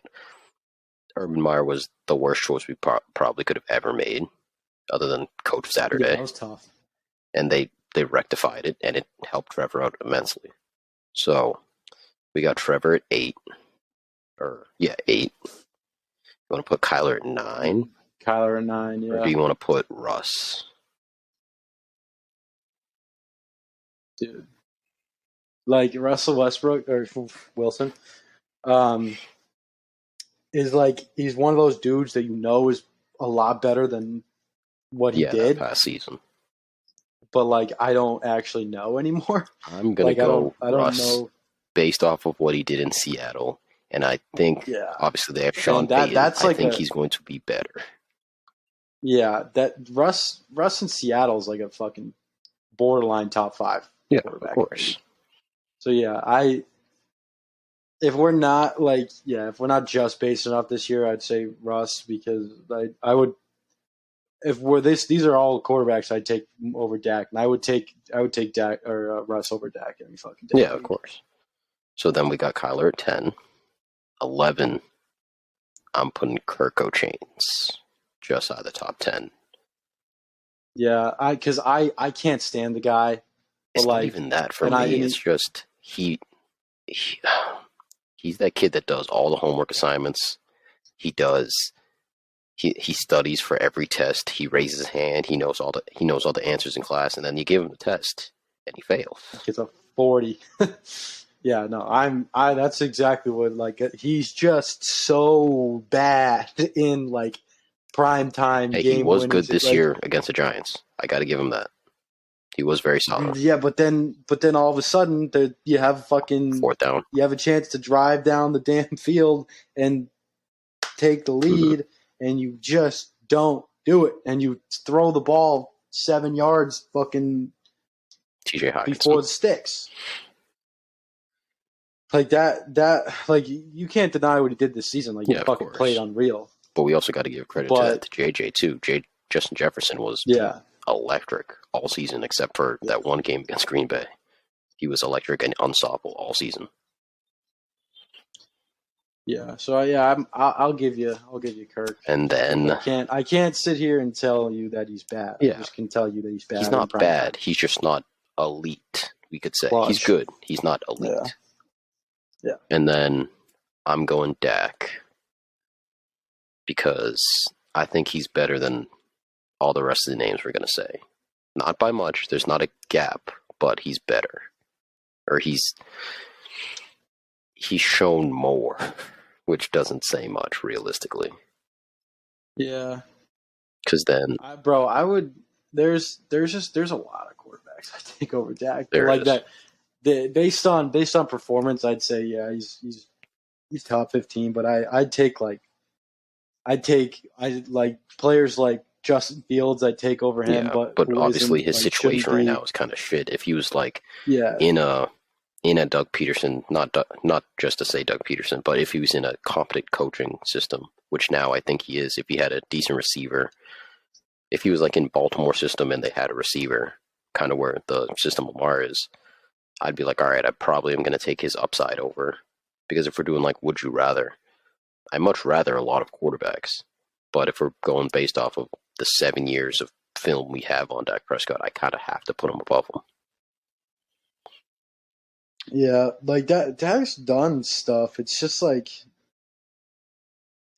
Urban Meyer was the worst choice we probably could have ever made, other than Coach Saturday. Yeah, that was tough. And they rectified it, and it helped Trevor out immensely. So, we got Trevor at 8. 8. You want to put Kyler at 9? Kyler at 9, yeah. Or do you want to put Russ? Dude. Like Russell Westbrook or Wilson, is like he's one of those dudes that is a lot better than what he did past season. But like I don't actually know anymore. I'm gonna go Russ based off of what he did in Seattle, and I think obviously they have Sean Payton. I think he's going to be better. Yeah, that Russ in Seattle is like a fucking borderline top 5 quarterback. Of course. So if we're not just basing off this year, I'd say Russ because I would if these are all quarterbacks I'd take over Dak, and I would take Dak or Russ over Dak any fucking day. Yeah, of course. So then we got Kyler at 10, 11. I'm putting Kirk Chains just out of the top 10. Yeah, because I can't stand the guy. It's not even that for me. It's just he's that kid that does all the homework assignments. He studies for every test. He raises his hand. He knows all the answers in class, and then you give him the test, and he fails. It's a 40. Yeah, no, that's exactly what he's just so bad in prime time game. He was good this year against the Giants. I got to give him that. He was very solid. Yeah, but then all of a sudden you have fucking 4th down. You have a chance to drive down the damn field and take the lead, and you just don't do it, and you throw the ball 7 yards fucking TJ Hockenson before the sticks. Like that you can't deny what he did this season. He fucking played unreal. But we also got to give credit to that to JJ too. Justin Jefferson was electric all season, except for that one game against Green Bay. He was electric and unstoppable all season. Yeah, so I'll give you Kirk. And then I can't sit here and tell you that he's bad. Yeah. I just can tell you that he's bad. He's not bad. He's just not elite. We could say he's good. He's not elite. Yeah. And then I'm going Dak because I think he's better than all the rest of the names we're going to say. Not by much. There's not a gap, but he's better. Or he's shown more, which doesn't say much realistically. Yeah. Because then Bro, I would. There's a lot of quarterbacks I take over Dak, but there like is. that, based on performance, I'd say yeah, he's top 15. But I like players like Justin Fields. I'd take over him, Yeah, but but who obviously isn't his like shouldn't situation right now be. is kind of shit. If he was like Yeah, in a Doug Peterson, not just to say Doug Peterson, but if he was in a competent coaching system, which now I think he is, if he had a decent receiver, if he was like in Baltimore system and they had a receiver, kind of where the system Lamar is, I'd be like, all right, I probably am going to take his upside over, because if we're doing like would you rather, I much rather a lot of quarterbacks, but if we're going based off of the 7 years of film we have on Dak Prescott, I kind of have to put him above him. yeah, like that. Dak's done stuff. It's just like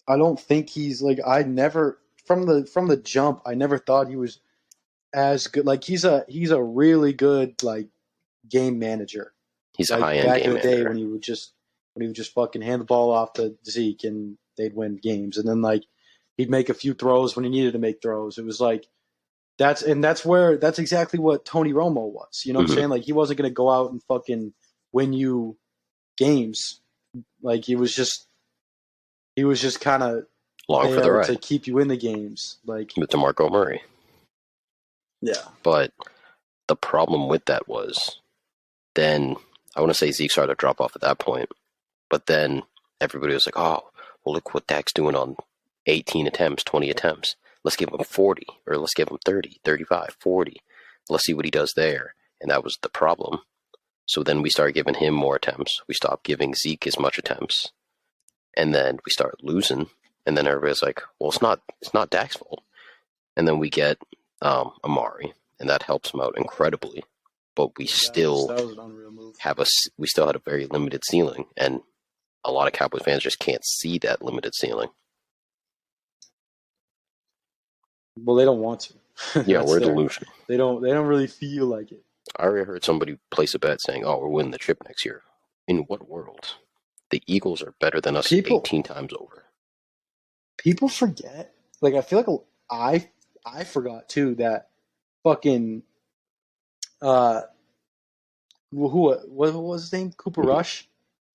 I don't think he's like I never from the jump. I never thought he was as good. Like he's a really good like game manager. He's a high Like end back in game the day manager. when he would just fucking hand the ball off to Zeke and they'd win games. And then like he'd make a few throws when he needed to make throws. It was like that's exactly what Tony Romo was. You know what I'm Mm-hmm. saying? Like he wasn't gonna go out and fucking win you games. Like he was just kind of Long for the there to ride keep you in the games. Like with DeMarco Murray. yeah, But the problem with that was then I want to say Zeke started to drop off at that point, but then everybody was like, oh, well, look what Dak's doing on 18 attempts, 20 attempts. Let's give him 40, or let's give him 30, 35, 40. Let's see what he does there. And that was the problem. So then we started giving him more attempts. We stopped giving Zeke as much attempts. And then we started losing. And then everybody's like, well, it's not Dak's fault. And then we get Amari, and that helps him out incredibly. But we yeah, still that was an unreal move. we still had a very limited ceiling, and a lot of Cowboys fans just can't see that limited ceiling. Well, they don't want to. Yeah, That's we're their. delusional. They don't really feel like it. I already heard somebody place a bet saying, "Oh, we're winning the chip next year." In what world? The Eagles are better than us People 18 times over. people forget. Like I feel like I forgot too that fucking uh what was his name? Cooper Mm-hmm. Rush. Is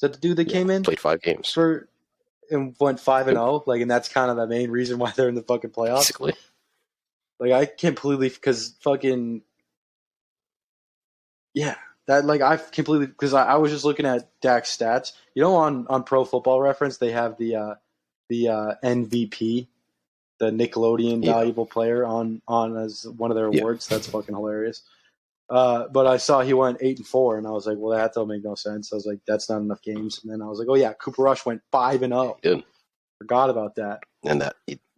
that the dude that Yeah, came in played 5 games, for and went 5-0? Like, and that's kind of the main reason why they're in the fucking playoffs. basically. Like, I completely because fucking yeah, that like I completely because I was just looking at Dak's stats. You know, on Pro Football Reference they have the MVP, the Nickelodeon Yeah, valuable player on as one of their yeah. awards. That's fucking hilarious. But I saw he went 8-4, and I was like, well, that don't make no sense. I was like, that's not enough games. And then I was like, oh yeah, Cooper Rush went 5-0. He did, Forgot about that. and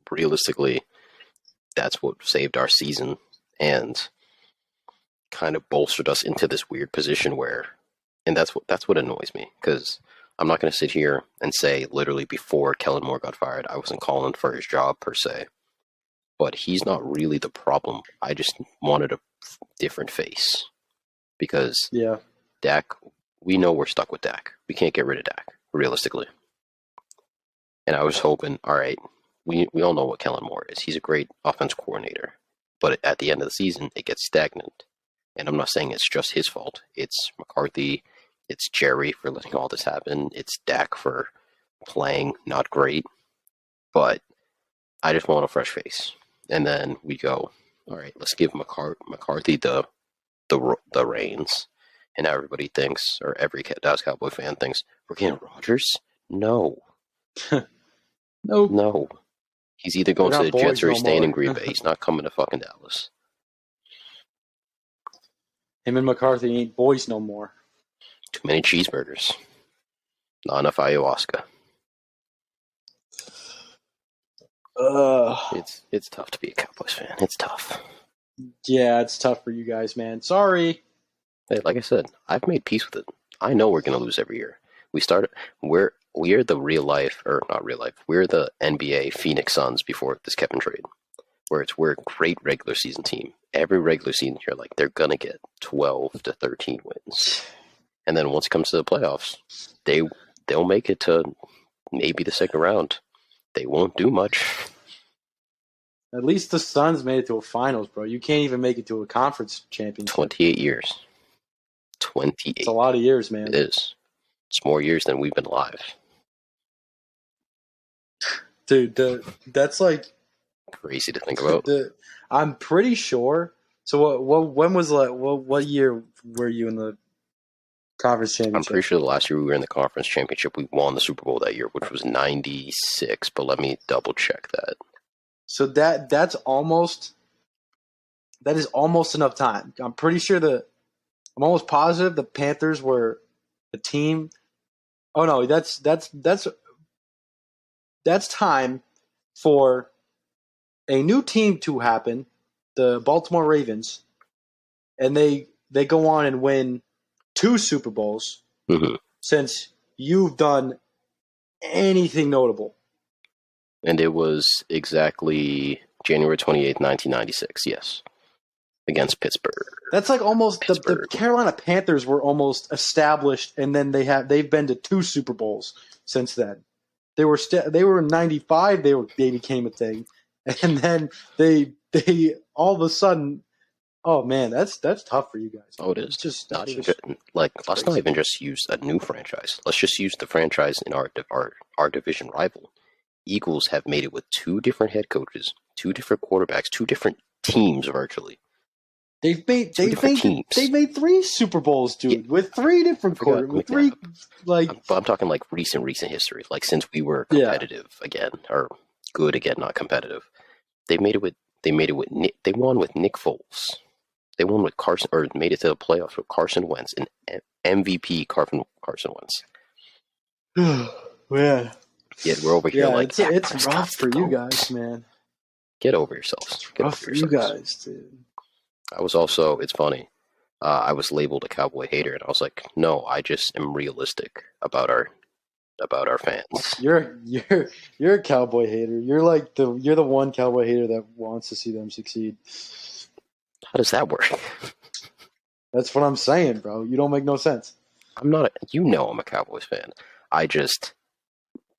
realistically, that's what saved our season and kind of bolstered us into this weird position where, and that's what annoys me, because I'm not going to sit here and say literally before Kellen Moore got fired, I wasn't calling for his job per se, but he's not really the problem. I just wanted a different face, because Yeah, Dak, we know we're stuck with Dak. We can't get rid of Dak realistically, and I was hoping, all right, we all know what Kellen Moore is. He's a great offense coordinator, but at the end of the season, it gets stagnant. And I'm not saying it's just his fault. It's McCarthy, it's Jerry for letting all this happen, it's Dak for playing not great. But I just want a fresh face. And then we go, all right, let's give McCarthy the reins. And everybody thinks, or every Dallas Cowboy fan thinks, we're getting Rodgers? No, nope. no. He's either They're going to not the Jets boys or no he's staying in more. Green Bay. He's not coming to fucking Dallas. Him and McCarthy ain't boys no more. Too many cheeseburgers. Not enough ayahuasca. Uh, It's tough to be a Cowboys fan. It's tough. yeah, it's tough for you guys, man. Sorry. Hey, like I said, I've made peace with it. I know we're gonna lose every year. We started. We are the real life, or not real life. We're the NBA Phoenix Suns before this Kevin trade, where we're a great regular season team. Every regular season, you're like they're gonna get 12 to 13 wins, and then once it comes to the playoffs, they'll make it to maybe the second round. They won't do much. At least the Suns made it to a finals, bro. You can't even make it to a conference championship. 28 years. It's a 28. lot of years, It man. is. It's more years than we've been alive. Dude, that's like Crazy to think about. I'm pretty sure. So when was what year were you in the conference I'm pretty championship? sure the last year we were in the conference championship, we won the Super Bowl that year, which was 96, but let me double check that. So that is almost enough time. I'm almost positive the Panthers were a team. Oh no, that's time for a new team to happen, the Baltimore Ravens, and they go on and win 2 Super Bowls Mm-hmm. since you've done anything notable. And it was exactly January 28th, 1996, yes, against Pittsburgh. That's like almost the Carolina Panthers were almost established, and then they've been to 2 Super Bowls since then. They were in '95. They became a thing, and then they all of a sudden. Oh man, that's tough for you guys. Oh, it is. It's just not even just, like, let's crazy. not even just use a new franchise. Let's just use the franchise in our division rival. Eagles have made it with 2 different head coaches, 2 different quarterbacks, 2 different teams virtually. They've made 3 Super Bowls, dude, Yeah. with 3 different quarterbacks, with 3 But I'm talking like recent history, like since we were competitive again, or good again, not competitive. They made it with Nick. They won with Nick Foles. They won with Carson, or made it to the playoffs with Carson Wentz, and MVP Carson Wentz. Yeah. Yet we're over here like it's rough for you guys, man. Get over yourselves. Get rough over for yourselves. You guys, dude. I was also. It's funny. I was labeled a Cowboy hater, and I was like, no, I just am realistic about our fans. You're a Cowboy hater. You're the one Cowboy hater that wants to see them succeed. How does that work? That's what I'm saying, bro. You don't make no sense. I'm not. I'm a Cowboys fan.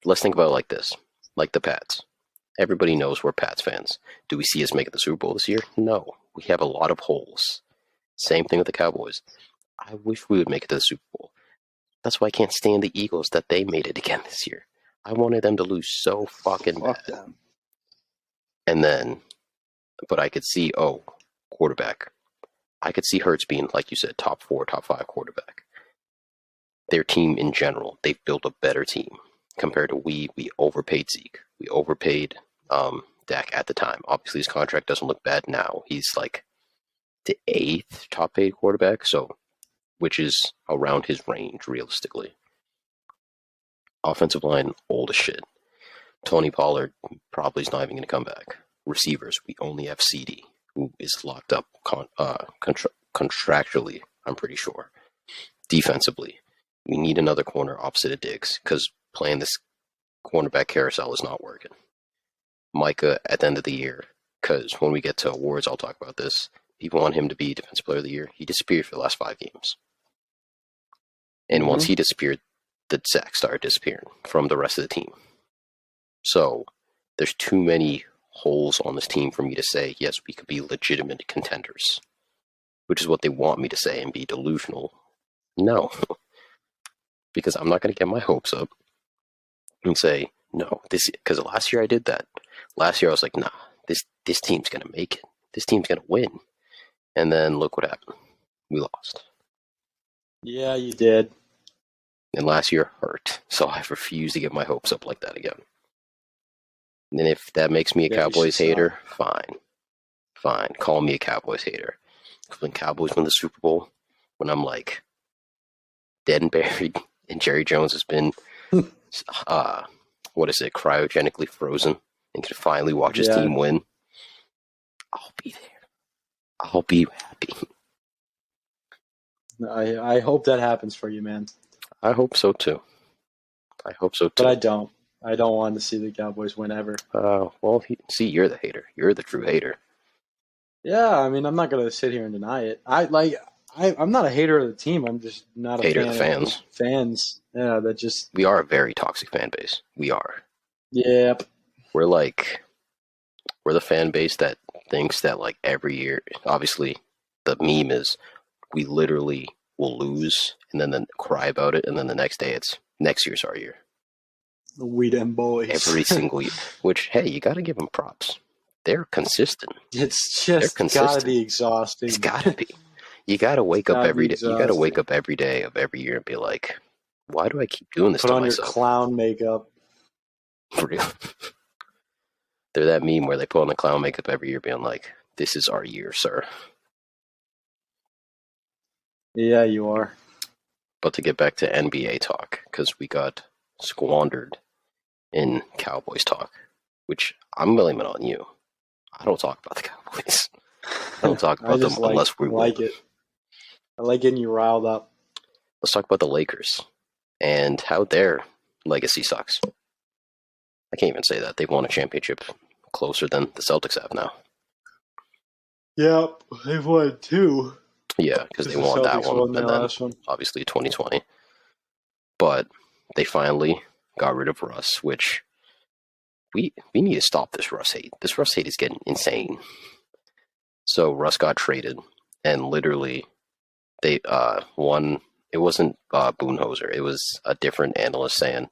Let's think about it like this, like the Pats. Everybody knows we're Pats fans. Do we see us making the Super Bowl this year? No. We have a lot of holes. Same thing with the Cowboys. I wish we would make it to the Super Bowl. That's why I can't stand the Eagles that they made it again this year. I wanted them to lose so fucking bad. Them. And then, but I could see, quarterback. I could see Hurts being, like you said, top 4, top 5 quarterback. Their team in general, they've built a better team compared to we overpaid Zeke. We overpaid Dak at the time. Obviously, his contract doesn't look bad now. He's like the 8th top paid quarterback, which is around his range realistically. Offensive line, old as shit. Tony Pollard probably is not even going to come back. Receivers, we only have CD, who is locked up contractually, I'm pretty sure. Defensively, we need another corner opposite of Diggs, because playing this cornerback carousel is not working. Micah at the end of the year, because when we get to awards, I'll talk about this. People want him to be Defensive Player of the Year. He disappeared for the last 5 games. And once he disappeared, the sacks started disappearing from the rest of the team. So there's too many holes on this team for me to say, yes, we could be legitimate contenders, which is what they want me to say and be delusional. No, because I'm not going to get my hopes up and say, no, because last year I did that. Last year I was like, nah, this team's going to make it. This team's going to win. And then look what happened. We lost. Yeah, you did. And last year hurt. So I refuse to get my hopes up like that again. And if that makes me a Cowboys hater, fine. Fine. Call me a Cowboys hater. When Cowboys win the Super Bowl, when I'm like dead and buried and Jerry Jones has been, cryogenically frozen and can finally watch his team win, I'll be there. I'll be happy. I hope that happens for you, man. I hope so too. But I don't. I don't want to see the Cowboys win ever. You're the hater. You're the true hater. Yeah, I mean, I'm not gonna sit here and deny it. I'm not a hater of the team. I'm just not a hater fan of the fans. Fans, yeah, that just. We are a very toxic fan base. We are. Yep. We're like, We're the fan base that thinks that like every year, obviously, the meme is we literally will lose and then cry about it, and then the next day it's next year's our year. We them boys. Every single year. Which, hey, you got to give them props. They're consistent. It's They're just consistent. gotta be exhausting. It's got to be. You got to wake up Gotta every be day. You got to wake exhausting. up every day of every year and be like, why do I keep doing this Put to on your myself? clown makeup. For real. They're that meme where they put on the clown makeup every year, being like, "This is our year, sir." Yeah, you are. But to get back to NBA talk, because we got squandered in Cowboys talk, which I'm blaming on you. I don't talk about the Cowboys. I don't talk I about them just unless we like win. it. I like getting you riled up. Let's talk about the Lakers and how their legacy sucks. I can't even say that. They've won a championship closer than the Celtics have now. Yep, they've won 2. Yeah, because they The won that Celtics one won their and then last one. obviously 2020. But they finally got rid of Russ, which we need to stop this Russ hate. This Russ hate is getting insane. So Russ got traded, and literally they won. It wasn't Boonhoser. It was a different analyst saying,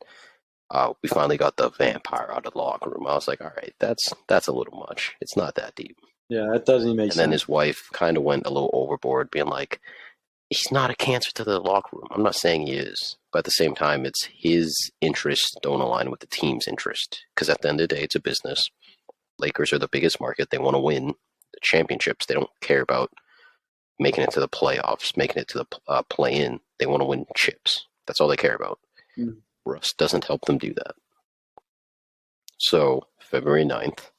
we finally got the vampire out of the locker room. I was like, all right, that's a little much. It's not that deep. Yeah, that doesn't even make And then sense. his wife kind of went a little overboard, being like, he's not a cancer to the locker room. I'm not saying he is, but at the same time, it's his interests don't align with the team's interest. Because at the end of the day, it's a business. Lakers are the biggest market. They want to win the championships. They don't care about making it to the playoffs, making it to the play-in. They want to win chips. That's all they care about. Mm. Russ doesn't help them do that. So February 9th,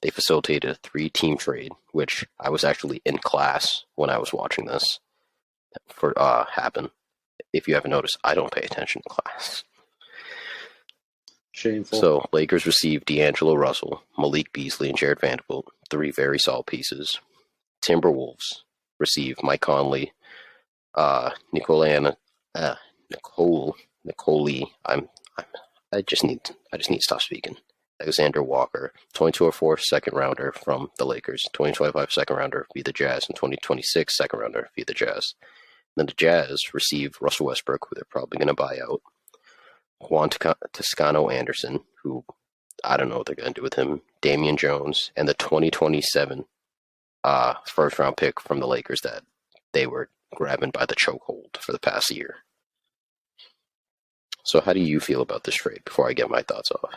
they facilitated a 3-team trade, which I was actually in class when I was watching this for happen. If you haven't noticed, I don't pay attention to class. Shameful. So Lakers received D'Angelo Russell, Malik Beasley, and Jared Vanderbilt, 3 very solid pieces. Timberwolves received Mike Conley, Nicole. I just need to stop speaking. Alexander Walker, 2024 second rounder from the Lakers, 2025 second rounder via the Jazz, and 2026 second rounder via the Jazz. Then the Jazz received Russell Westbrook, who they're probably going to buy out. Juan Toscano Anderson, who I don't know what they're going to do with him. Damian Jones, and the 2027 first round pick from the Lakers that they were grabbing by the chokehold for the past year. So how do you feel about this trade before I get my thoughts off?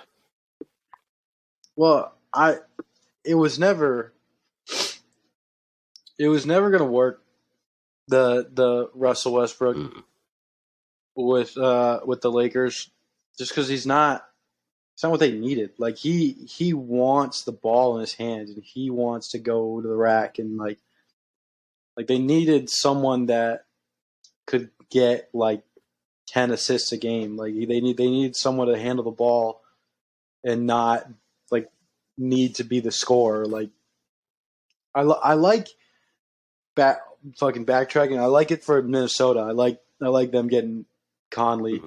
Well, it was never going to work. The Russell Westbrook with the Lakers, just because he's not what they needed. Like he wants the ball in his hands and he wants to go to the rack, and like they needed someone that could get like 10 assists a game. Like they need someone to handle the ball and not like need to be the scorer. Like I like fucking backtracking. I like it for Minnesota. I like them getting Conley.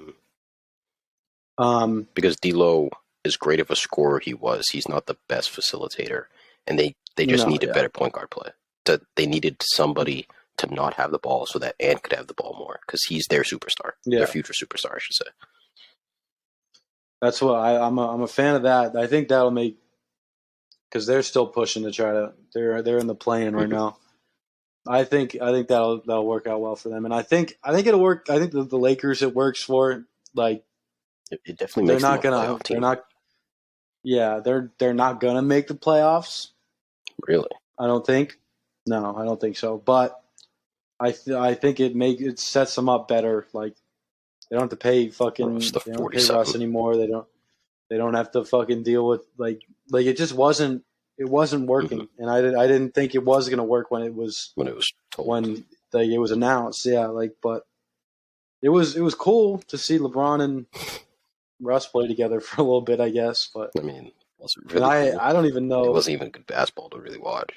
Because D'Lo, as great of a scorer he's not the best facilitator, and they just needed better point guard play. They needed somebody to not have the ball so that Ant could have the ball more, because he's their superstar, their future superstar, I should say. That's what I'm a fan of that. I think that'll make, because they're still pushing to try to. They're in the play-in right now. I think that'll work out well for them, and I think it'll work. I think the Lakers it works for. Like it definitely makes them a playoff team. They're not gonna make the playoffs. Really? I don't think. No, I don't think so. But I think it sets them up better. Like they don't have to pay fucking they don't pay Russ anymore. They don't have to fucking deal with like it just wasn't working, and I didn't think it was gonna work when it was told. When it was announced. Yeah, but it was cool to see LeBron and Russ play together for a little bit, I guess. But I mean, was it really cool? I don't even know. It wasn't even good basketball to really watch.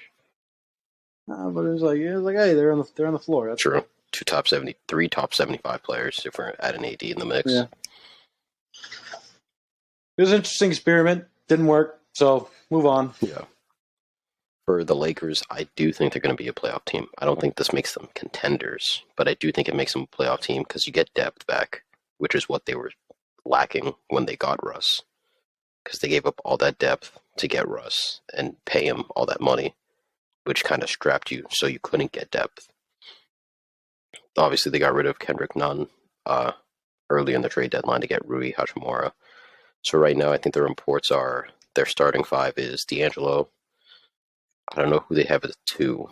But it was like hey, they're on the floor. That's true. Cool. 3 top 75 players if we're adding AD in the mix. Yeah. It was an interesting experiment. Didn't work, so move on. Yeah. For the Lakers, I do think they're going to be a playoff team. I don't think this makes them contenders, but I do think it makes them a playoff team because you get depth back, which is what they were lacking when they got Russ. Because they gave up all that depth to get Russ and pay him all that money, which kind of strapped you so you couldn't get depth. Obviously, they got rid of Kendrick Nunn early in the trade deadline to get Rui Hachimura. So right now, I think the reports are their starting five is D'Angelo. I don't know who they have as two.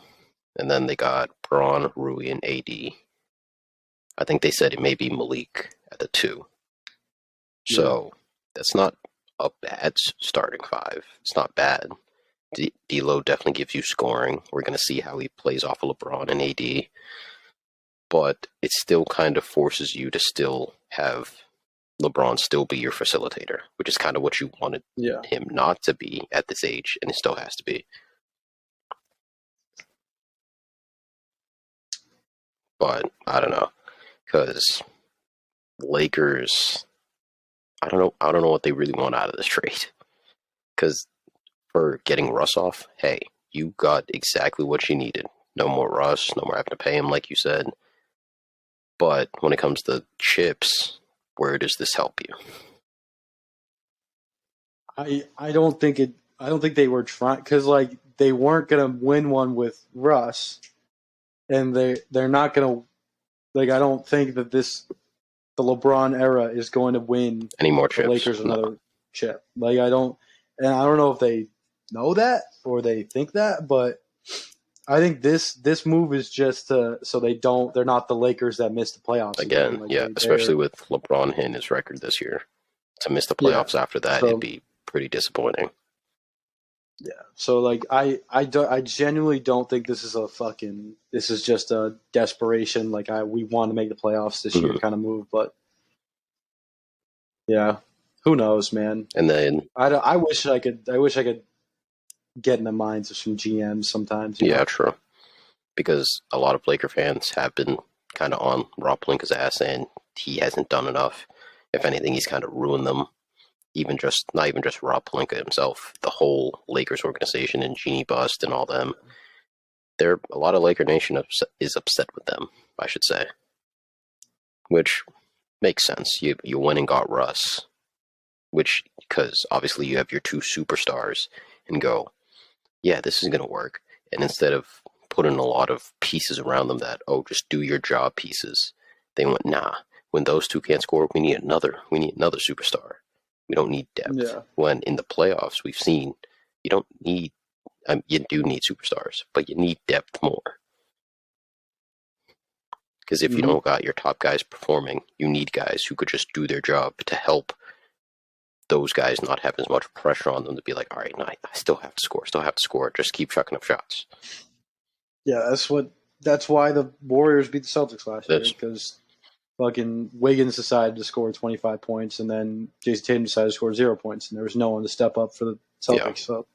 And then they got Braun, Rui, and AD. I think they said it may be Malik at the two. So that's not a bad starting five. It's not bad. D'Lo definitely gives you scoring. We're going to see how he plays off of LeBron and AD. But it still kind of forces you to still have LeBron still be your facilitator, which is kind of what you wanted him not to be at this age, and it still has to be. But I don't know, because Lakers, I don't know what they really want out of this trade. Because for getting Russ off, hey, you got exactly what you needed. No more Russ, no more having to pay him, like you said. But when it comes to chips, where does this help you? I don't think it. I don't think they were trying because like they weren't gonna win one with Russ, and they're not gonna like. I don't think that the LeBron era is going to win any more the chips. Lakers another chip. Like I don't know if they know that or they think that, but I think this move is just so they're not the Lakers that missed the playoffs again. Like especially with LeBron hitting his record this year. To miss the playoffs after that, it'd be pretty disappointing. Yeah. So like I genuinely don't think this is just a desperation like we want to make the playoffs this year kind of move, but yeah, who knows, man. And then I wish I could get in the minds of some GMs sometimes. Yeah, know? True. Because a lot of Laker fans have been kind of on Rob Pelinka's ass, and he hasn't done enough. If anything, he's kind of ruined them. Not even just Rob Pelinka himself, the whole Lakers organization and Jeannie Bust and all them. A lot of Laker Nation is upset with them, I should say. Which makes sense. You went and got Russ, because obviously you have your two superstars, and go, yeah, this is going to work. And instead of putting a lot of pieces around them that, just do your job pieces, they went, nah, when those two can't score, we need another superstar. We don't need depth. Yeah. When in the playoffs, we've seen you don't need, you do need superstars, but you need depth more. Because if you don't got your top guys performing, you need guys who could just do their job to help those guys not have as much pressure on them to be like, all right, no, I still have to score, just keep chucking up shots. Yeah, that's why the Warriors beat the Celtics last year, because fucking Wiggins decided to score 25 points, and then Jason Tatum decided to score 0 points, and there was no one to step up for the Celtics. Yeah. So,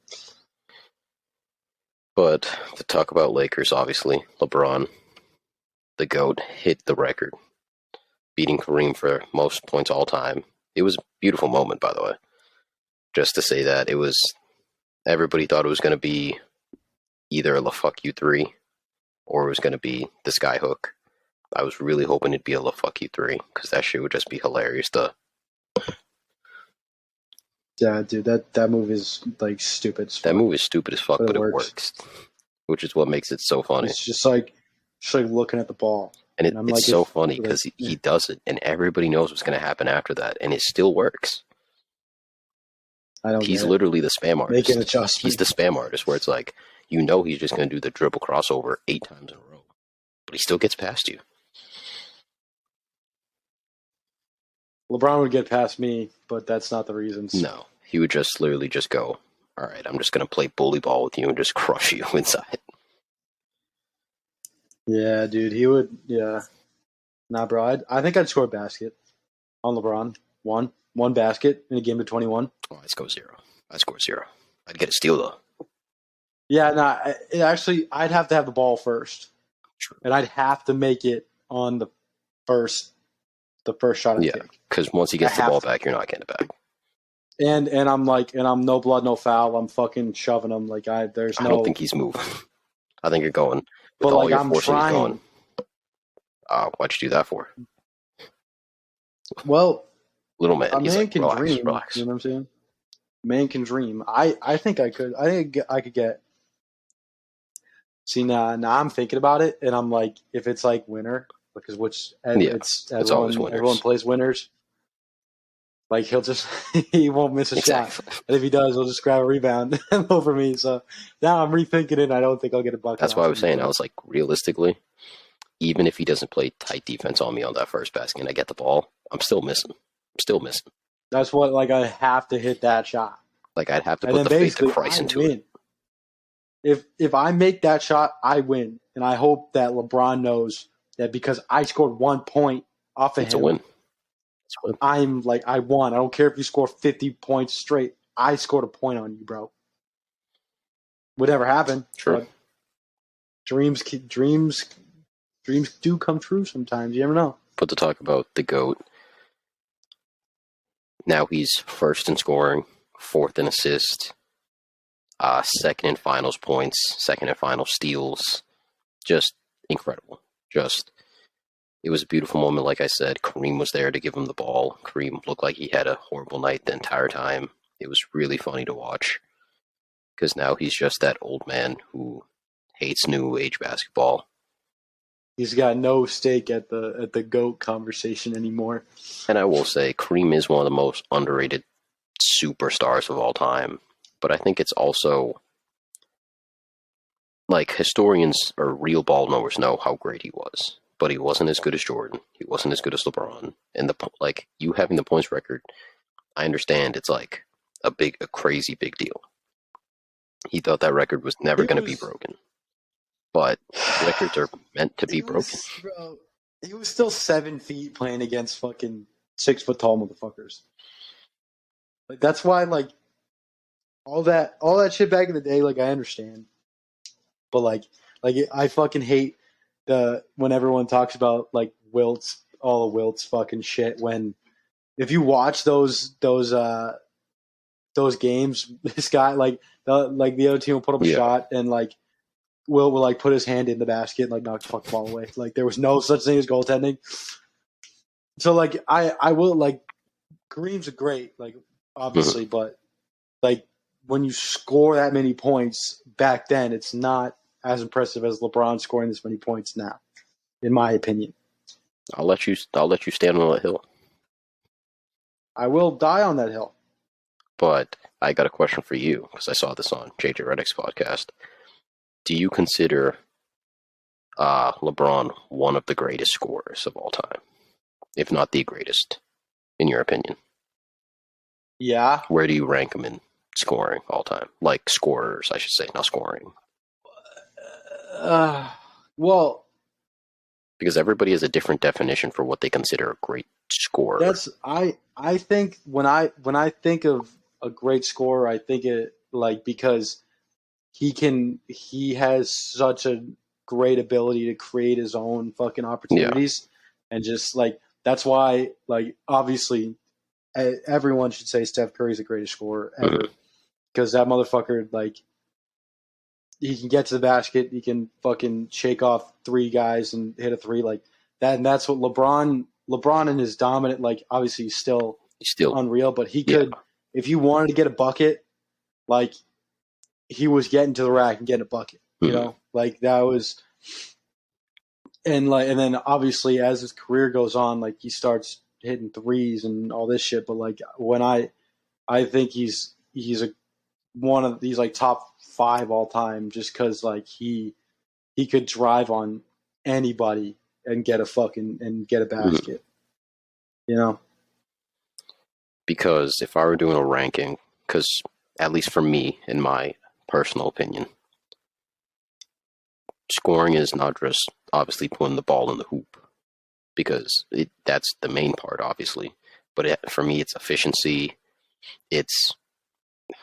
but to talk about Lakers, obviously, LeBron, the GOAT, hit the record, beating Kareem for most points all time. It was a beautiful moment, by the way. Just to say that everybody thought it was going to be either a LaFuck You 3 or it was going to be the Skyhook. I was really hoping it'd be a LaFuck You 3 because that shit would just be hilarious to. Yeah, dude, that move is like stupid as fuck. That move is stupid as fuck, but it works. Which is what makes it so funny. It's just like looking at the ball. And it's so funny because he does it, and everybody knows what's going to happen after that, and it still works. He's literally the spam artist. He's the spam artist where it's like, he's just going to do the dribble crossover 8 times in a row, but he still gets past you. LeBron would get past me, but that's not the reasons. No, he would just literally just go, all right, I'm just going to play bully ball with you and just crush you inside. Yeah, dude, he would. Yeah, nah, bro. I think I'd score a basket on LeBron. One basket in a game of 21. Oh, I'd score 0. I'd score 0. I'd get a steal though. Yeah, I'd have to have the ball first. True. And I'd have to make it on the first shot I take. Because once he gets the ball back, you're not getting it back. and I'm no blood, no foul. I'm fucking shoving him. Like there's I don't no. think he's moving. I think you're going with But all like your I'm force, and he's going. trying. Why'd you do that for? Well, Little man, a he's man like, can relax, dream. relax. You know what I'm saying? Man can dream. I think I could. I think I could get. See now I'm thinking about it, and I'm like, if it's like winter, because Yeah, it's it's always everyone winners. plays winners. Like he'll just he won't miss a shot, Exactly. and if he does, he'll just grab a rebound over me. So now I'm rethinking it. And I don't think I'll get a bucket That's why I off was him. saying, I But was like, realistically, even if he doesn't play tight defense on me on that first basket and I get the ball, I'm still missing. I'm still missing. that's what like I have to hit that shot, Like, I'd have to and put then the faith of basically Christ I into it. win. If I make that shot, I win, and I hope that LeBron knows that because I scored 1 point off of It's a him, win. It's a win. I'm like I won. I don't care if you score 50 points straight. I scored a point on you, bro. Would never happen, True. but dreams do come true sometimes. You never know. But to talk about the GOAT, now he's first in scoring, fourth in assist, second in finals points, second in final steals. Just incredible. Just it was a beautiful moment. Like I said, Kareem was there to give him the ball. Kareem looked like he had a horrible night the entire time. It was really funny to watch because now he's just that old man who hates new age basketball. He's got no stake at the GOAT conversation anymore. And I will say, Kareem is one of the most underrated superstars of all time. But I think it's also like historians or real ball knowers know how great he was. But he wasn't as good as Jordan. He wasn't as good as LeBron. And like you having the points record, I understand it's like a crazy big deal. He thought that record was never It going to be was broken. But records are meant to be it broken. was bro. He was still 7 feet playing against fucking 6 foot tall motherfuckers. Like that's why like all that shit back in the day. Like I understand, but like I fucking hate the when everyone talks about like Wilt's all of Wilt's fucking shit. When if you watch those games, this guy like the other team will put up a Yeah. shot and like will like put his hand in the basket and like knock the fucking ball away. Like there was no such thing as goaltending. So like I will like Kareem's great like Mhm. obviously, but like when you score that many points back then, it's not as impressive as LeBron scoring this many points now, in my opinion. I'll let you. I'll let you stand on that hill. I will die on that hill. But I got a question for you because I saw this on JJ Redick's podcast. Do you consider LeBron one of the greatest scorers of all time, if not the greatest, in your opinion? Yeah. Where do you rank him in scoring all time? Like scorers, I should say, not scoring. Uh, well, Because everybody has a different definition for what they consider a great scorer. that's I think when I think of a great scorer, I think it like because he has such a great ability to create his own fucking Yeah. opportunities and just like that's why like obviously everyone should say Steph Curry's the greatest scorer Mhm. ever because that motherfucker like he can get to the basket, he can fucking shake off three guys and hit a three like that, and that's what LeBron and his dominant like obviously he's still He's still, unreal, but he yeah. could if you wanted to get a bucket like he was getting to the rack and getting a bucket, you Mhm. know, like that was and then obviously as his career goes on, like he starts hitting threes and all this shit. But like when I think he's a one of these like top five all time just because like he could drive on anybody and get a Mhm. basket, you know. Because if I were doing a ranking, because at least for me, in my personal opinion, scoring is not just obviously putting the ball in the hoop because that's the main part, obviously. But for me, it's efficiency. It's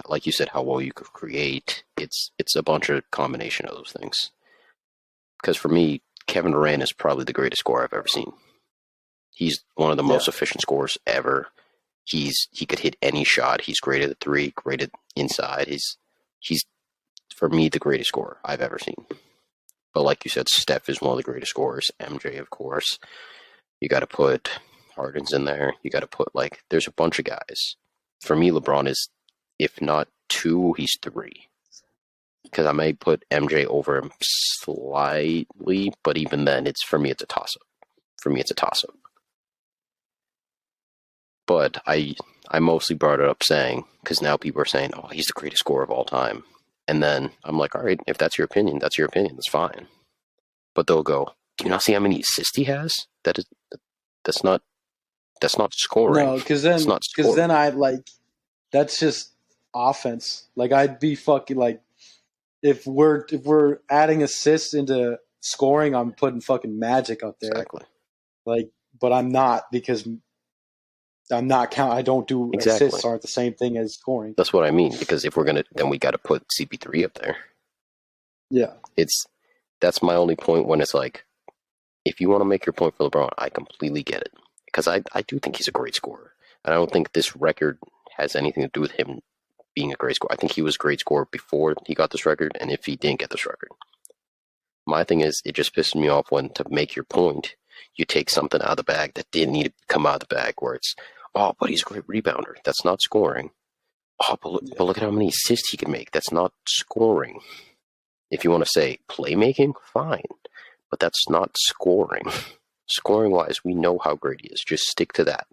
like you said, how well you could create. It's a bunch of combination of those things. Because for me, Kevin Durant is probably the greatest scorer I've ever seen. He's one of the Yeah, most efficient scorers ever. He could hit any shot. He's great at the three, great at inside. He's for me the greatest scorer I've ever seen. But like you said, Steph is one of the greatest scorers. MJ, of course. You got to put Harden's in there. You got to put there's a bunch of guys. For me, LeBron is, if not two, he's three. Because I may put MJ over him slightly, but even then, for me, it's a toss up. But I mostly brought it up saying, because now people are saying, oh, he's the greatest scorer of all time. And then I'm like, all right, if that's your opinion, that's your opinion. That's fine. But they'll go, do you not see how many assists he has? That's not scoring. No, because then I that's just offense. Like I'd be fucking like if we're adding assists into scoring, I'm putting fucking Magic up there. Exactly. But I'm not because I'm not count. I don't do exactly. Assists aren't the same thing as scoring. That's what I mean. Because if we're gonna, then we got to put CP3 up there. Yeah, that's my only point. When it's like, if you want to make your point for LeBron, I completely get it. Because I do think he's a great scorer, and I don't think this record has anything to do with him being a great scorer. I think he was a great scorer before he got this record, and if he didn't get this record. My thing is, it just pisses me off when, to make your point, you take something out of the bag that didn't need to come out of the bag, where it's, oh, but he's a great rebounder. That's not scoring. Oh, but look at how many assists he can make. That's not scoring. If you want to say playmaking, fine. But that's not scoring. Scoring-wise, we know how great he is. Just stick to that.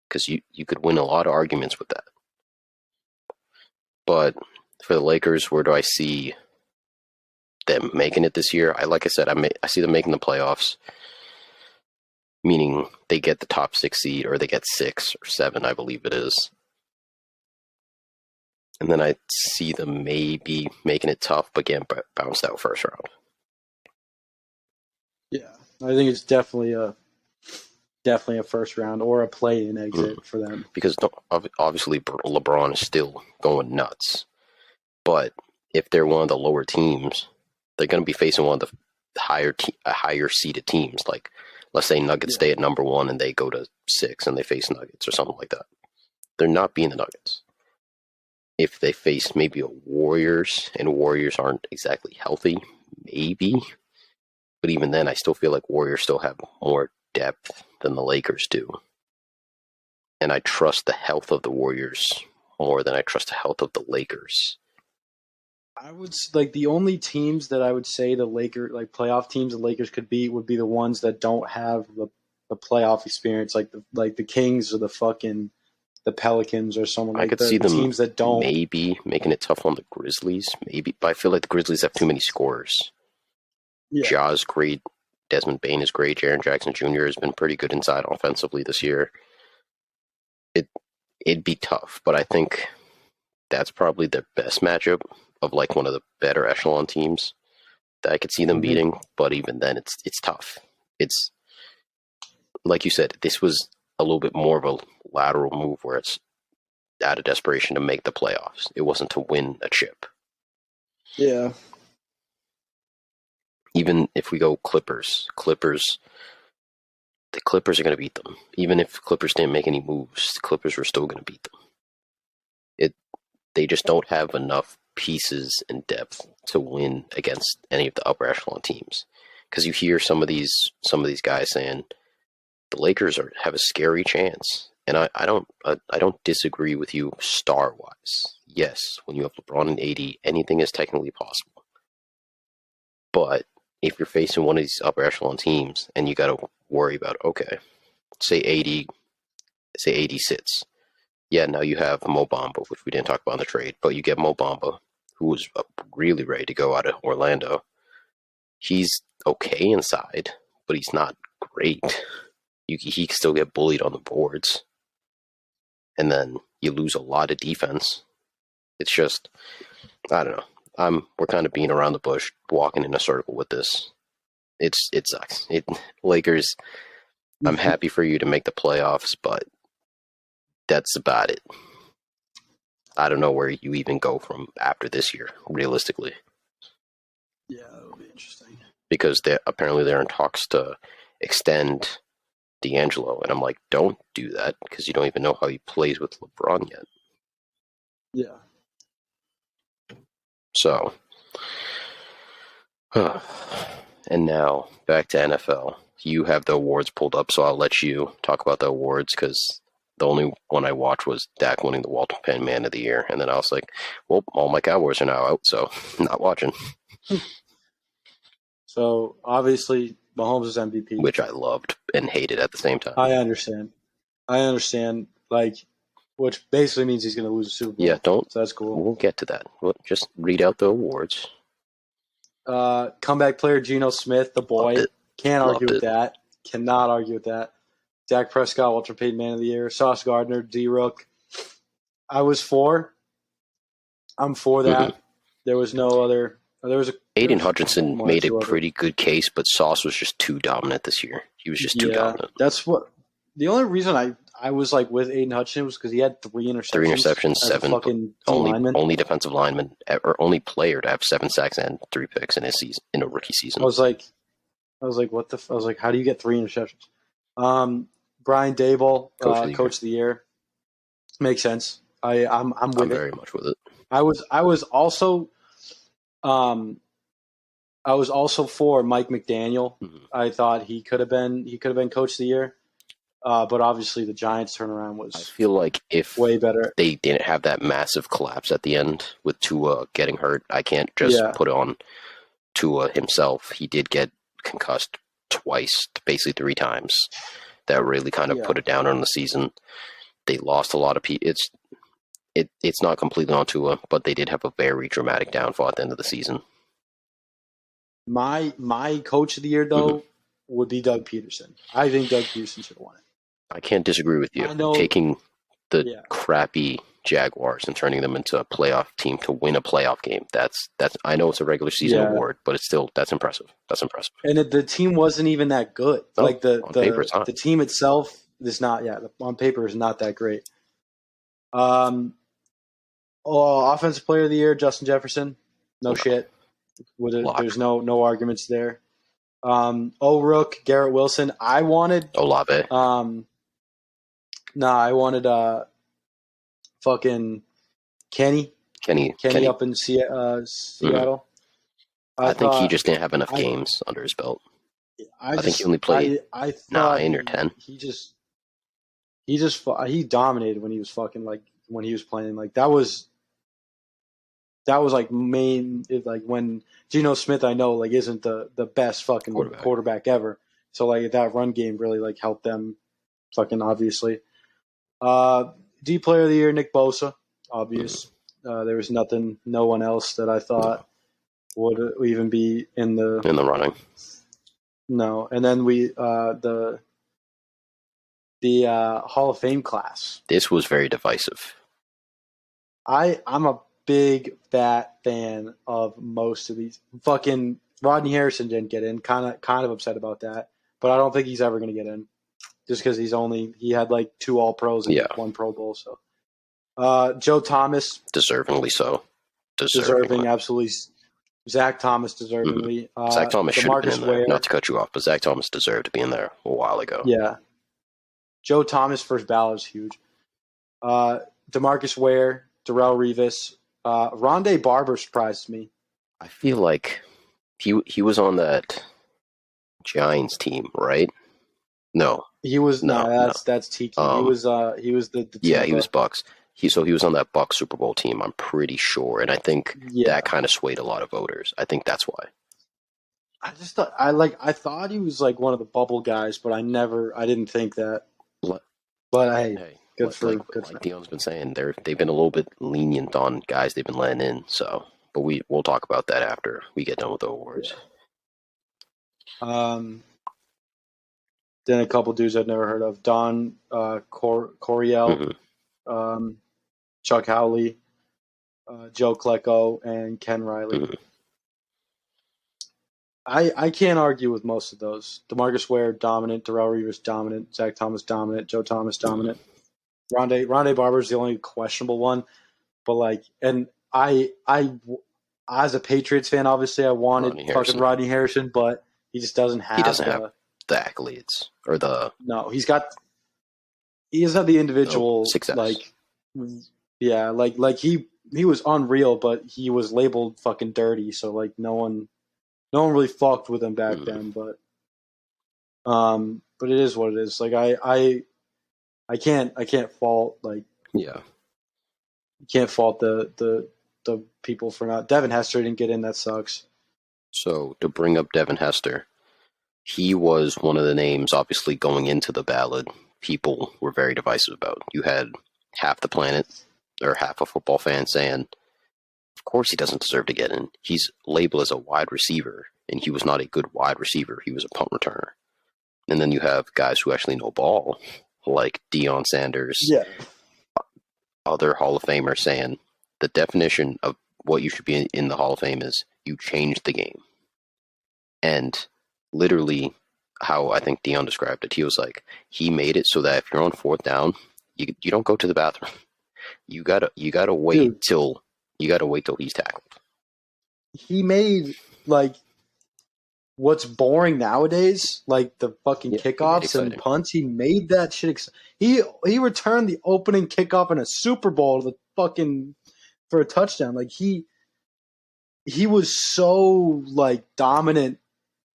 Because you could win a lot of arguments with that. But for the Lakers, where do I see them making it this year? Like I said, I see them making the playoffs. Meaning they get the top 6 seed, or they get 6 or 7, I believe it is. And then I see them maybe making it tough, but getting bounced out first round. Yeah, I think it's definitely a first round or a play-in exit for them. Because obviously LeBron is still going nuts. But if they're one of the lower teams, they're going to be facing one of the higher seeded teams. Like, let's say Nuggets stay at number 1 and they go to 6 and they face Nuggets or something like that. They're not being the Nuggets. If they face maybe a Warriors, and Warriors aren't exactly healthy, maybe. But even then, I still feel like Warriors still have more depth than the Lakers do. And I trust the health of the Warriors more than I trust the health of the Lakers. I would the only teams that I would say the Lakers, playoff teams the Lakers could beat, would be the ones that don't have the playoff experience, like the Kings or the Pelicans or someone like that. I could see them teams that don't maybe making it tough on the Grizzlies, maybe, but I feel like the Grizzlies have too many scorers. Yeah. Ja's great, Desmond Bane is great, Jaren Jackson Jr. has been pretty good inside offensively this year. It'd be tough, but I think that's probably their best matchup of one of the better echelon teams that I could see them beating. But even then, it's tough. It's like you said, this was a little bit more of a lateral move where it's out of desperation to make the playoffs. It wasn't to win a chip. Yeah. Even if we go Clippers, the Clippers are going to beat them. Even if Clippers didn't make any moves, the Clippers were still going to beat them. They just don't have enough pieces and depth to win against any of the upper echelon teams. Because you hear some of these guys saying the Lakers have a scary chance, and I don't disagree with you star wise. Yes, when you have LeBron and AD, anything is technically possible. But if you're facing one of these upper echelon teams and you got to worry about, okay, say AD sits. Yeah, now you have Mo Bamba, which we didn't talk about in the trade, but you get Mo Bamba, who was really ready to go out of Orlando. He's okay inside, but he's not great. He can still get bullied on the boards. And then you lose a lot of defense. It's just, I don't know. We're kind of being around the bush, walking in a circle with this. It sucks. Lakers, I'm happy for you to make the playoffs, but that's about it. I don't know where you even go from after this year, realistically. Yeah, that'll be interesting. Because apparently they're in talks to extend D'Angelo. And I'm like, don't do that because you don't even know how he plays with LeBron yet. Yeah. So, and now back to NFL. You have the awards pulled up, so I'll let you talk about the awards because the only one I watched was Dak winning the Walter Payton Man of the Year. And then I was like, well, all my Cowboys are now out, so not watching. So obviously Mahomes is MVP, which I loved and hated at the same time. I understand. Like, which basically means he's going to lose a Super Bowl. Yeah, don't. So that's cool. We'll get to that. We'll just read out the awards. Comeback player Geno Smith, the boy. Can't argue with that. Cannot argue with that. Dak Prescott, Walter Payton Man of the Year. Sauce Gardner, D-Rook. I was for. I'm for that. Mm-hmm. There was no other. There was a. Aiden Hutchinson made a pretty good case, but Sauce was just too dominant this year. He was just too dominant. That's what. The only reason I was like with Aiden Hutchinson was because he had 3 interceptions. 3 interceptions, 7 only defensive lineman or only player to have 7 sacks and 3 picks in his season in a rookie season. I was like, what the? I was like, how do you get 3 interceptions? Brian Daboll, Coach of the Year, makes sense. I'm with it. Very much with it. I was also for Mike McDaniel. Mm-hmm. I thought he could have been Coach of the Year. But obviously the Giants' turnaround was. I feel like if way better. They didn't have that massive collapse at the end with Tua getting hurt, I can't just put on Tua himself. He did get concussed twice, basically 3 times. That really kind of put it down on the season. They lost a lot of people. It's not completely on Tua, but they did have a very dramatic downfall at the end of the season. My Coach of the Year though would be Doug Peterson. I think Doug Peterson should have won it. I can't disagree with you. Taking the crappy Jaguars and turning them into a playoff team to win a playoff game. That's I know it's a regular season award, but it's still that's impressive. That's impressive. And the team wasn't even that good. No, like the team itself is not. Yeah, on paper is not that great. Offensive Player of the Year, Justin Jefferson. No shit. There's no arguments there. Rook, Garrett Wilson. I wanted Olave. I wanted fucking Kenny up in Seattle. I think he just didn't have enough games under his belt. I think he only played 9 or 10. He dominated when he was when he was playing. Like that was like main, like when Geno Smith, I know, like isn't the best fucking quarterback ever. So like that run game really like helped them fucking obviously. D Player of the Year, Nick Bosa, obvious. There was no one else that I thought would even be in the running. No, and then the Hall of Fame class. This was very divisive. I'm a big fat fan of most of these. Fucking Rodney Harrison didn't get in. Kind of upset about that, but I don't think he's ever going to get in, just because he had like 2 All Pros and 1 Pro Bowl. So, Joe Thomas, deservingly so. Deserving, absolutely. Zach Thomas, deservingly. Zach Thomas should have been in there. Not to cut you off, but Zach Thomas deserved to be in there a while ago. Yeah. Joe Thomas first ballot is huge. DeMarcus Ware, Darrelle Revis. Rondé Barber surprised me. I feel like he was on that Giants team, right? No, he was. That's Tiki. He was the yeah, he was Bucks. He was on that Bucks Super Bowl team. I'm pretty sure, and I think that kind of swayed a lot of voters. I think that's why. I just thought I thought he was like one of the bubble guys, but I didn't think that. But hey. Good for Dion's been saying, they've been a little bit lenient on guys they've been letting in. So, but we'll talk about that after we get done with the awards. Then a couple dudes I've never heard of: Don Coryell, Chuck Howley, Joe Klecko, and Ken Riley. Mm-hmm. I can't argue with most of those. DeMarcus Ware dominant, Darrelle Revis dominant, Zach Thomas dominant, Joe Thomas dominant. Rondé Barber is the only questionable one, but like, and I as a Patriots fan, obviously I wanted fucking Rodney Harrison, but he just doesn't have the accolades or the No, he has had the individual success. he was unreal, but he was labeled fucking dirty, so like no one really fucked with him back Mm, then. But it is what it is. Like I can't fault yeah. the people for not. Devin Hester didn't get in. That sucks. So to bring up Devin Hester, he was one of the names, obviously, going into the ballot. People were very divisive about. You had half the planet or half of football fans saying, of course he doesn't deserve to get in. He's labeled as a wide receiver, and he was not a good wide receiver. He was a punt returner. And then you have guys who actually know ball, like Deion Sanders, Yeah. other Hall of Famers saying the definition of what you should be in the Hall of Fame is you change the game. And literally, how I think Deion described it, he was like, he made it so that if you're on fourth down, you don't go to the bathroom. You gotta wait Dude, till he's tackled. he made like what's boring nowadays, like the fucking Yeah, he made kickoffs and exciting. punts. He made that shit. He returned the opening kickoff in a Super Bowl to the fucking for a touchdown. Like he was so like dominant.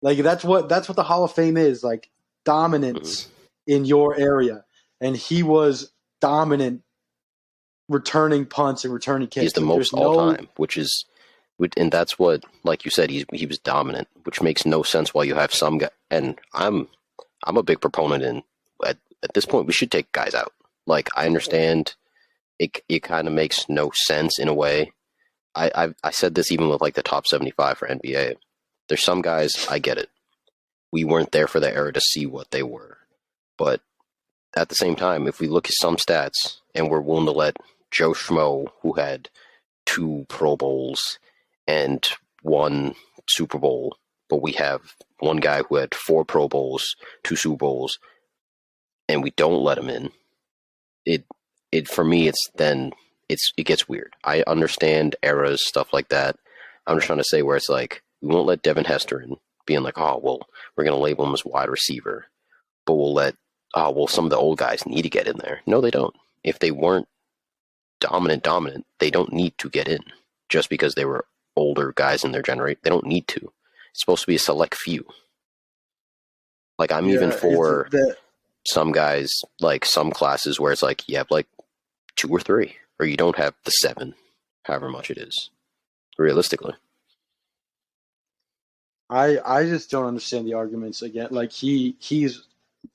Like that's what the Hall of Fame is, like dominance Mm-hmm. in your area. And he was dominant returning punts and returning He's kicks. the Like most there's all no time, and that's what, like you said, he was dominant, which makes no sense. While you have some guy, and I'm a big proponent in at this point we should take guys out. Like I understand it kind of makes no sense in a way. I said this even with like the top 75 for NBA. There's some guys I get it. We weren't there for the era to see what they were, but at the same time, if we look at some stats and we're willing to let Joe Schmo, who had two Pro Bowls and one Super Bowl, but we have one guy who had four Pro Bowls, two Super Bowls, and we don't let him in, it for me it gets weird. I understand eras, stuff like that. I'm just trying to say where it's like we won't let Devin Hester in, being like, oh well, we're gonna label him as wide receiver, but we'll let some of the old guys need to get in there. No, they don't. If they weren't dominant, they don't need to get in just because they were older guys in their generation. They don't need to. It's supposed to be a select few. Like I'm even yeah, it's for that some guys, like some classes where it's like you have like two or three, or you don't have the seven, however much it is, realistically. I just don't understand the arguments again. Like he's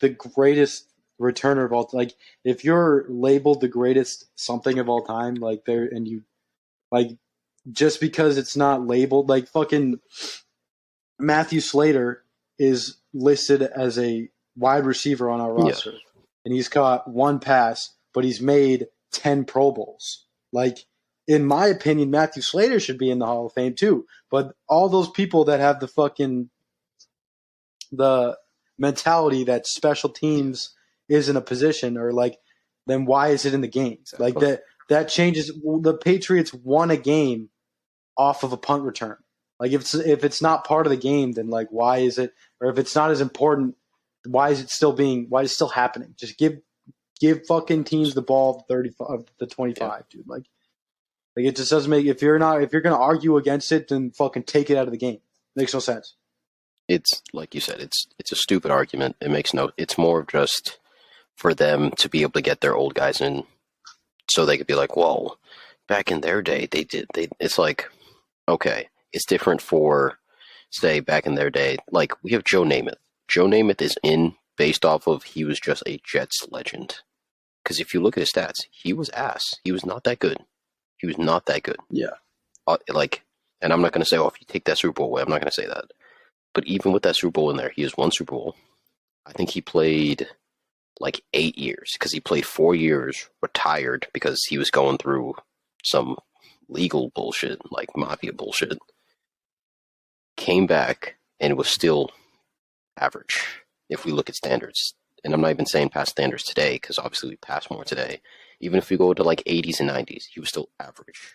the greatest returner of all. Like if you're labeled the greatest something of all time, like there and you like just because it's not labeled like fucking Matthew Slater is listed as a wide receiver on our Yeah, roster, and he's caught one pass, but he's made 10 Pro Bowls. Like, in my opinion, Matthew Slater should be in the Hall of Fame too. But all those people that have the mentality that special teams isn't a position, or like, then why is it in the game? Like exactly. that changes. The Patriots won a game off of a punt return. Like if it's not part of the game, then like why is it? Or if it's not as important, why is it still being? Why is it still happening? Just give fucking teams the ball 35 the Yeah, 25, dude. Like it just doesn't make. If you're gonna argue against it, then fucking take it out of the game. Makes no sense. it's like you said, it's a stupid argument. It makes no. It's more of just for them to be able to get their old guys in, so they could be like, well, back in their day, they did. They. It's like, okay, it's different for, say, back in their day. Like we have Joe Namath. Joe Namath is in based off of he was just a Jets legend. Because if you look at his stats, he was ass. He was not that good. He was not that good. Yeah. Like, and I'm not going to say, oh, if you take that Super Bowl away, I'm not going to say that. But even with that Super Bowl in there, he has one Super Bowl. I think he played like 8 years because he played 4 years, retired because he was going through some legal bullshit, like mafia bullshit. Came back and was still average if we look at standards. And I'm not even saying past standards today because obviously we pass more today. Even if we go to like 80s and 90s, he was still average.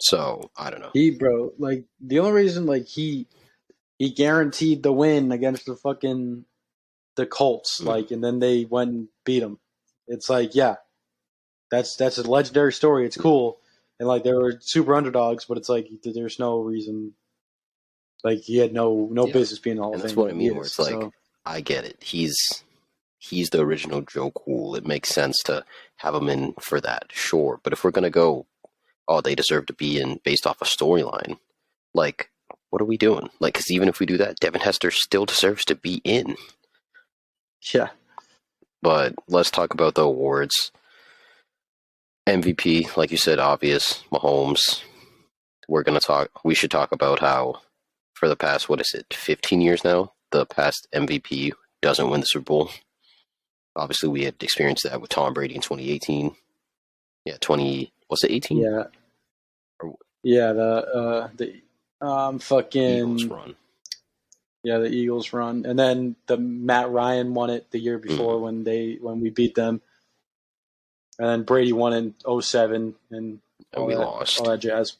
So I don't know. Bro, like the only reason like he guaranteed the win against the Colts, Mm. like, and then they went and beat them. It's like, yeah, that's a legendary story. It's cool, and like they were super underdogs, but it's like there's no reason. Like he had no Yeah, business being in the Hall and of that's Fame, what I and he mean. Where is. it's like, So I get it. He's the original Joe Cool. It makes sense to have him in for that, sure. But if we're gonna go, oh, they deserve to be in based off a storyline, like, what are we doing? Like, because even if we do that, Devin Hester still deserves to be in. yeah, But let's talk about the awards. MVP, like you said, obvious. Mahomes. We should talk about how for the past, what is it, 15 years now, the past MVP doesn't win the Super Bowl. Obviously, we had experienced that with Tom Brady in 2018. Yeah, 20, was it 18? yeah, Or yeah. Eagles Fucking run. yeah, the Eagles run, and then the Matt Ryan won it the year Mm. before when we beat them, and then Brady won in '07 and And we all lost. that jazz.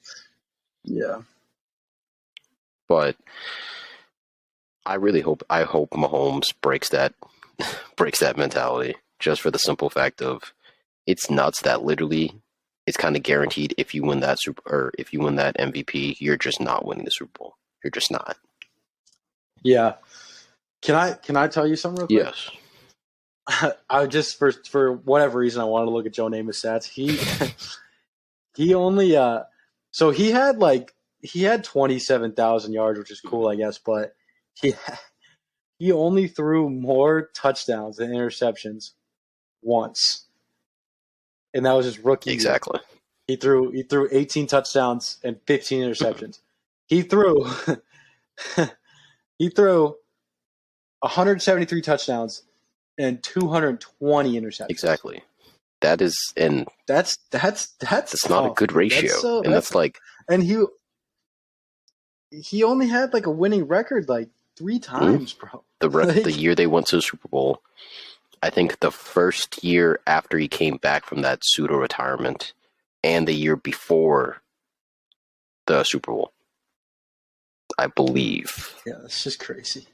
Yeah, But I hope Mahomes breaks that mentality just for the simple fact of it's nuts that literally it's kind of guaranteed if you win that if you win that MVP, you're just not winning the Super Bowl. You're just not. yeah. Can I tell you something real quick? Yes. I just for whatever reason I wanted to look at Joe Namath's stats. He only so he had 27,000 yards, which is cool, I guess, but he he only threw more touchdowns than interceptions once, and that was his rookie year. Exactly. He threw 18 touchdowns and 15 interceptions. He threw he threw 173 touchdowns and 220 interceptions. Exactly. That is, and That's that's not a tough, good dude. ratio. And That's that's like and he only had like a winning record like three mm, times, bro. the Like year they went to the Super Bowl. I think the first year after he came back from that pseudo retirement, and the year before the Super Bowl, I believe. yeah, it's just crazy.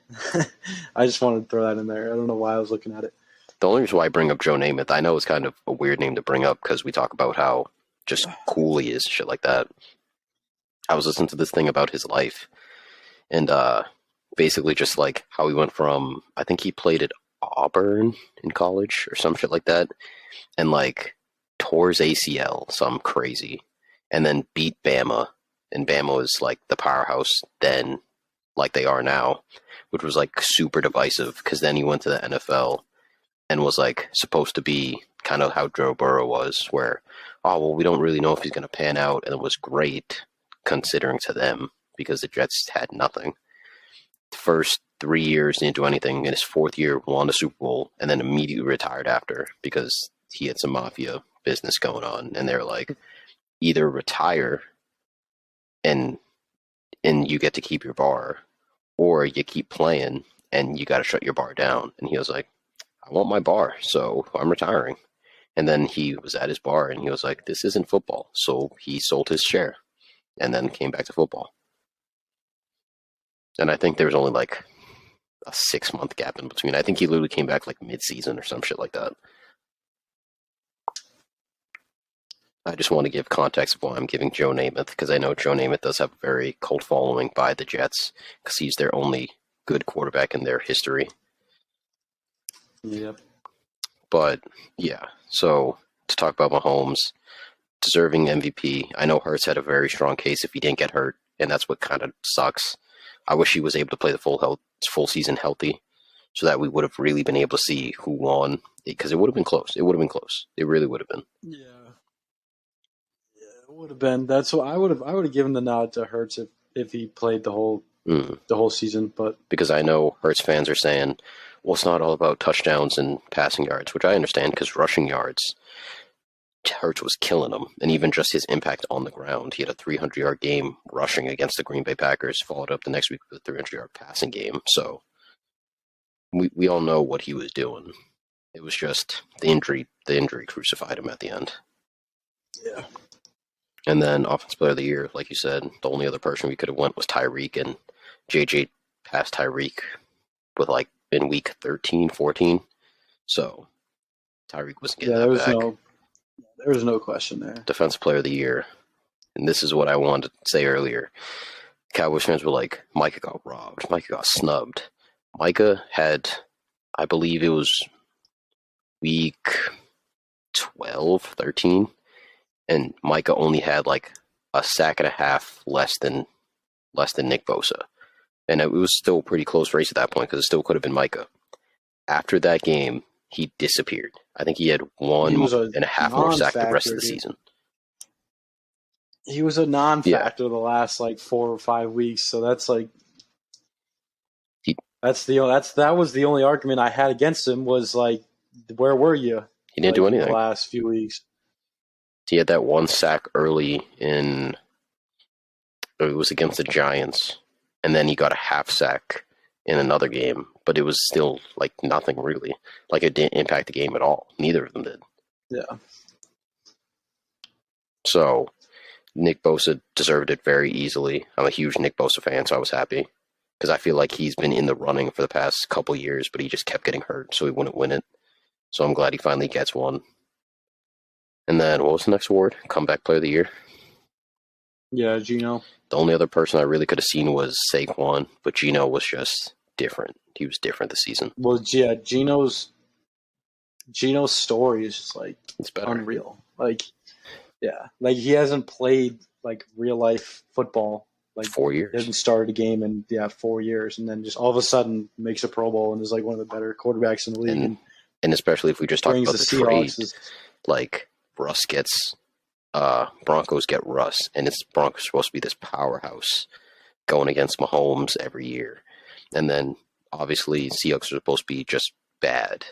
I just wanted to throw that in there. I don't know why I was looking at it. The only reason why I bring up Joe Namath, I know it's kind of a weird name to bring up because we talk about how just cool he is, shit like that. I was listening to this thing about his life, and basically just like how he went from, I think he played at Auburn in college or some shit like that, and like tore his ACL, some crazy, and then beat Bama, and Bama was like the powerhouse then, like they are now, which was like super divisive because then he went to the NFL and was like supposed to be kind of how Joe Burrow was, where, oh, well, we don't really know if he's going to pan out, and it was great considering to them because the Jets had nothing. The first 3 years didn't do anything. In his fourth year, won the Super Bowl, and then immediately retired after because he had some mafia business going on, and they're like, either retire and you get to keep your bar, or you keep playing and you got to shut your bar down. And he was like, I want my bar, so I'm retiring. And then he was at his bar and he was like, this isn't football. So he sold his share and then came back to football. And I think there was only like a 6 month gap in between. I think he literally came back like mid season or some shit like that. I just want to give context of why I'm giving Joe Namath because I know Joe Namath does have a very cult following by the Jets because he's their only good quarterback in their history. Yep. But yeah, so to talk about Mahomes, deserving MVP. I know Hurts had a very strong case if he didn't get hurt, and that's what kind of sucks. I wish he was able to play the full season healthy, so that we would have really been able to see who won. Because it would have been close. It would have been close. It really would have been. Yeah. It would have been. That's what I would have given the nod to Hurts if he played the whole season. But Because I know Hurts fans are saying, well, it's not all about touchdowns and passing yards, which I understand because rushing yards, Hurts was killing them. And even just his impact on the ground. He had a 300-yard game rushing against the Green Bay Packers, followed up the next week with a 300-yard passing game. So we all know what he was doing. It was just the injury. The injury crucified him at the end. yeah, And then Offensive Player of the Year, like you said, the only other person we could have went was Tyreek, and JJ past Tyreek with like in week 13, 14. So Tyreek wasn't getting Yeah, that back. there was no question there. Defensive player of the year. And this is what I wanted to say earlier. Cowboys fans were like, Micah got robbed. Micah got snubbed. Micah had, I believe it was week 12, 13, and Micah only had like a sack and a half less than Nick Bosa. And it was still a pretty close race at that point because it still could have been Micah. After that game, he disappeared. I think he had He one was a and a half more sack the rest of non-factor, the dude. season. He was a Yeah. non-factor the last like 4 or 5 weeks. So that's like He, that was the only argument I had against him was like, where were you he didn't do like the anything. last few weeks? He had that one sack early in, it was against the Giants, and then he got a half sack in another game, but it was still like nothing really. Like it didn't impact the game at all. Neither of them did. Yeah. So Nick Bosa deserved it very easily. I'm a huge Nick Bosa fan, so I was happy because I feel like he's been in the running for the past couple years, but he just kept getting hurt, so he wouldn't win it. So I'm glad he finally gets one. And then what was the next award? Comeback Player of the Year. Yeah, Gino. The only other person I really could have seen was Saquon, but Gino was just different. He was different this season. Well, yeah, Gino's story is just like It's better. unreal. Like, yeah, like he hasn't played like real life football. Like 4 he years. hasn't started a game in 4 years, and then just all of a sudden makes a Pro Bowl and is like one of the better quarterbacks in the league. And especially if we just talk brings about the the trade, Seahawks. like Russ gets, Broncos get Russ, and it's Broncos supposed to be this powerhouse going against Mahomes every year. And then obviously Seahawks are supposed to be just bad.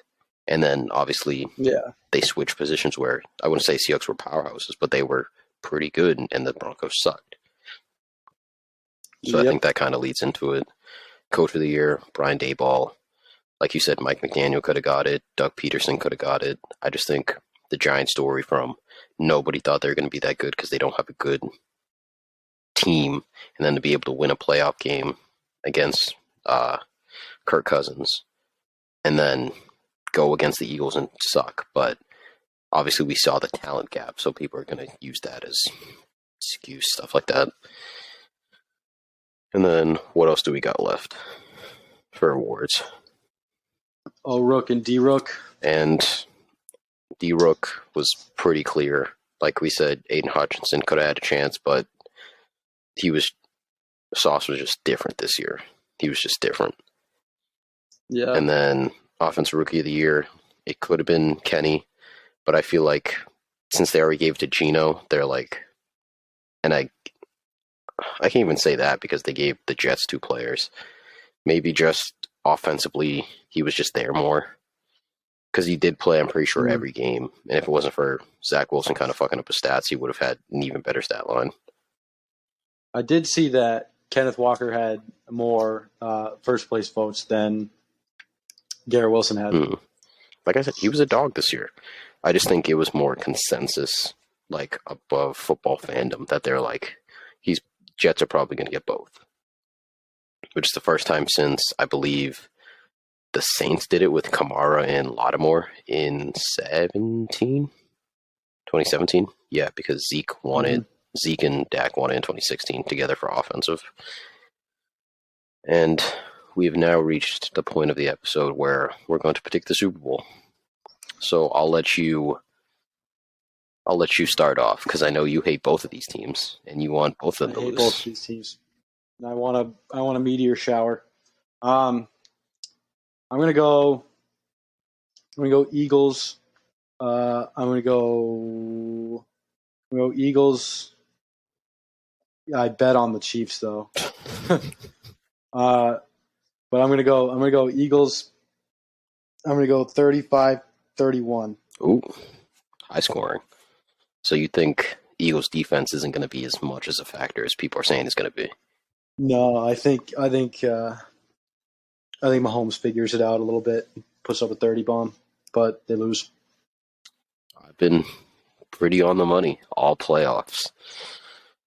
And then obviously they switch positions where I wouldn't say Seahawks were powerhouses, but they were pretty good, and the Broncos sucked. So I think that kind of leads into it. Coach of the Year, Brian Daboll. Like you said, Mike McDaniel could have got it. Doug Peterson could have got it. I just think the Giants story from nobody thought they were going to be that good because they don't have a good team, and then to be able to win a playoff game against Kirk Cousins, and then go against the Eagles and suck. But obviously we saw the talent gap, so people are going to use that as excuse, stuff like that. And then what else do we got left for awards? Rook and D-Rook. And D-Rook was pretty clear. Like we said, Aiden Hutchinson could have had a chance, but Sauce was just different this year. He was just different. Yeah. And then Offensive Rookie of the Year, it could have been Kenny, but I feel like since they already gave it to Gino, they're like, and I can't even say that because they gave the Jets 2 players. Maybe just offensively, he was just there more. Because he did play, I'm pretty sure, every game. And if it wasn't for Zach Wilson kind of fucking up his stats, he would have had an even better stat line. I did see that Kenneth Walker had more first place votes than Garrett Wilson had. Like I said, he was a dog this year. I just think it was more consensus, like above football fandom, that they're like, Jets are probably going to get both. Which is the first time since, I believe, the Saints did it with Kamara and Lattimore in 2017. Yeah, because Zeke and Dak won it in 2016 together for offensive. And we have now reached the point of the episode where we're going to predict the Super Bowl. So I'll let you start off because I know you hate both of these teams and you want both of them to lose. I hate both of these teams. I want a meteor shower. I'm gonna go Eagles. I'm gonna go Eagles. Yeah, I bet on the Chiefs though. But I'm gonna go Eagles. I'm gonna go 35-31. Ooh, high scoring. So you think Eagles defense isn't going to be as much as a factor as people are saying it's going to be? No, I think Mahomes figures it out a little bit, puts up a 30 bomb, but they lose. I've been pretty on the money all playoffs,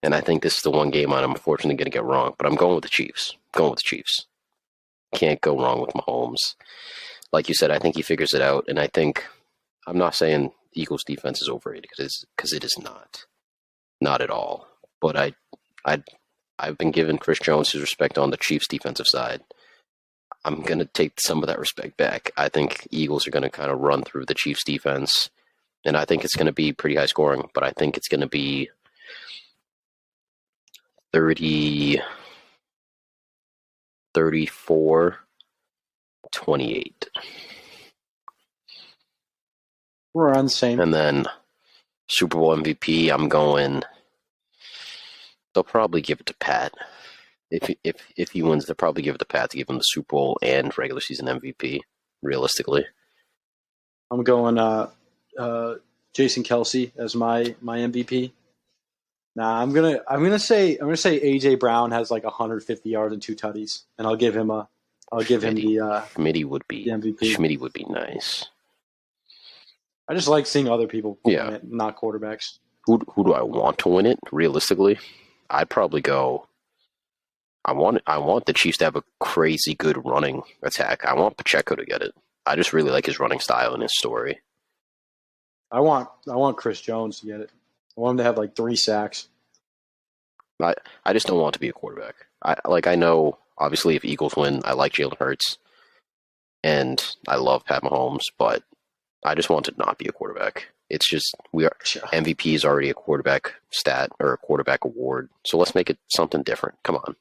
and I think this is the one game I'm unfortunately going to get wrong. But I'm going with the Chiefs. Can't go wrong with Mahomes. Like you said, I think he figures it out, and I think I'm not saying the Eagles' defense is overrated because it is not at all. But I I've been giving Chris Jones his respect on the Chiefs' defensive side. I'm gonna take some of that respect back. I think Eagles are gonna kind of run through the Chiefs' defense, and I think it's gonna be pretty high scoring. But I think it's gonna be 30, 34, 28. We're on the same. And then Super Bowl MVP, I'm going. They'll probably give it to Pat. If he wins, they'll probably give it to Pat to give him the Super Bowl and regular season MVP. Realistically, I'm going Jason Kelsey as my MVP. Nah, I'm gonna say AJ Brown has like 150 yards and 2 tutties, and I'll give him the Schmitty would the be MVP. Schmitty would be nice. I just like seeing other people Yeah. win it, not quarterbacks. Who do I want to win it? Realistically, I'd probably go. I want the Chiefs to have a crazy good running attack. I want Pacheco to get it. I just really like his running style and his story. I want Chris Jones to get it. I want him to have like 3 sacks. I just don't want to be a quarterback. I know obviously if Eagles win, I like Jalen Hurts, and I love Pat Mahomes, but I just want to not be a quarterback. It's just MVP is already a quarterback stat or a quarterback award, so let's make it something different. Come on,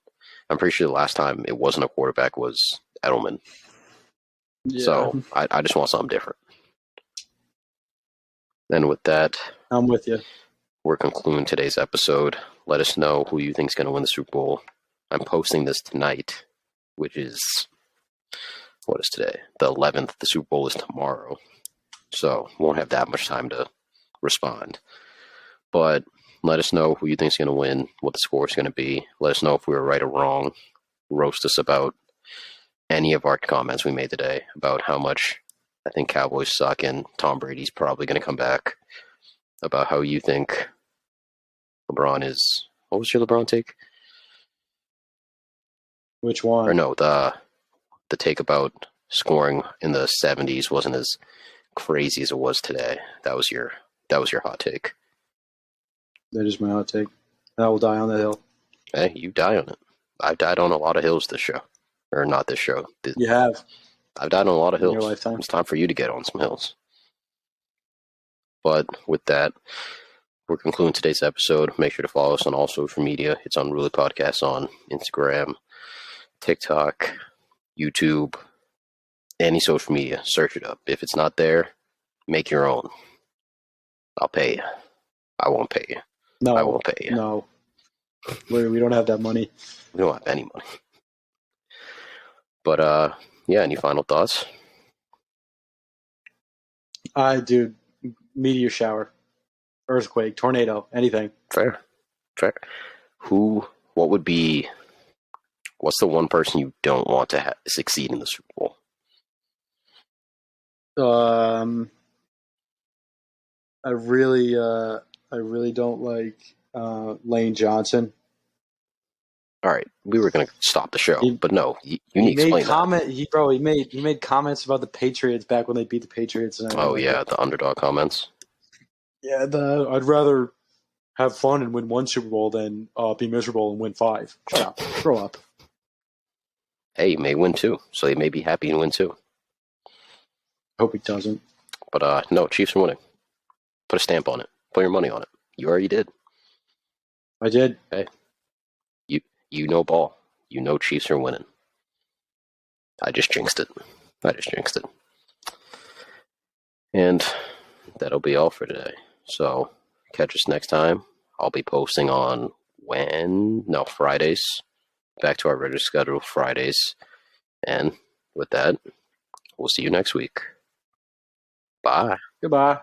I'm pretty sure the last time it wasn't a quarterback was Edelman. Yeah. So I just want something different. And with that, I'm with you. We're concluding today's episode. Let us know who you think is going to win the Super Bowl. I'm posting this tonight, which is, what is today? The 11th. The Super Bowl is tomorrow. So won't have that much time to respond. But let us know who you think is going to win, what the score is going to be. Let us know if we were right or wrong. Roast us about any of our comments we made today about how much I think Cowboys suck and Tom Brady's probably going to come back. About how you think LeBron is. What was your LeBron take? Which one? Or no, the take about scoring in the 70s wasn't as crazy as it was today. That was your hot take. That is my hot take. I will die on that hill. Hey, you die on it. I've died on a lot of hills this show. Or not this show. You have. I've died on a lot of In hills. your lifetime. It's time for you to get on some hills. But with that, we're concluding today's episode. Make sure to follow us on all social media. It's Unruly Podcasts on Instagram, TikTok, YouTube, any social media. Search it up. If it's not there, make your own. I'll pay you. I won't pay you. No, I won't pay you. No. We don't have that money. We don't have any money. But, yeah, any final thoughts? Dude, meteor shower, earthquake, tornado, anything. Fair. What's the one person you don't want to succeed in the Super Bowl? I really don't like Lane Johnson. All right, we were going to stop the show, but no, you need to explain that. He made comments about the Patriots back when they beat the Patriots. And The underdog comments. Yeah, I'd rather have fun and win 1 Super Bowl than be miserable and win 5. Shut up. Grow up. Hey, he may win 2, so he may be happy and win 2. Hope he doesn't. But no, Chiefs are winning. Put a stamp on it. Put your money on it. You already did. I did. Hey, you know ball. You know Chiefs are winning. I just jinxed it. And that'll be all for today. So catch us next time. I'll be posting on Fridays. Back to our regular schedule Fridays. And with that, we'll see you next week. Bye. Goodbye.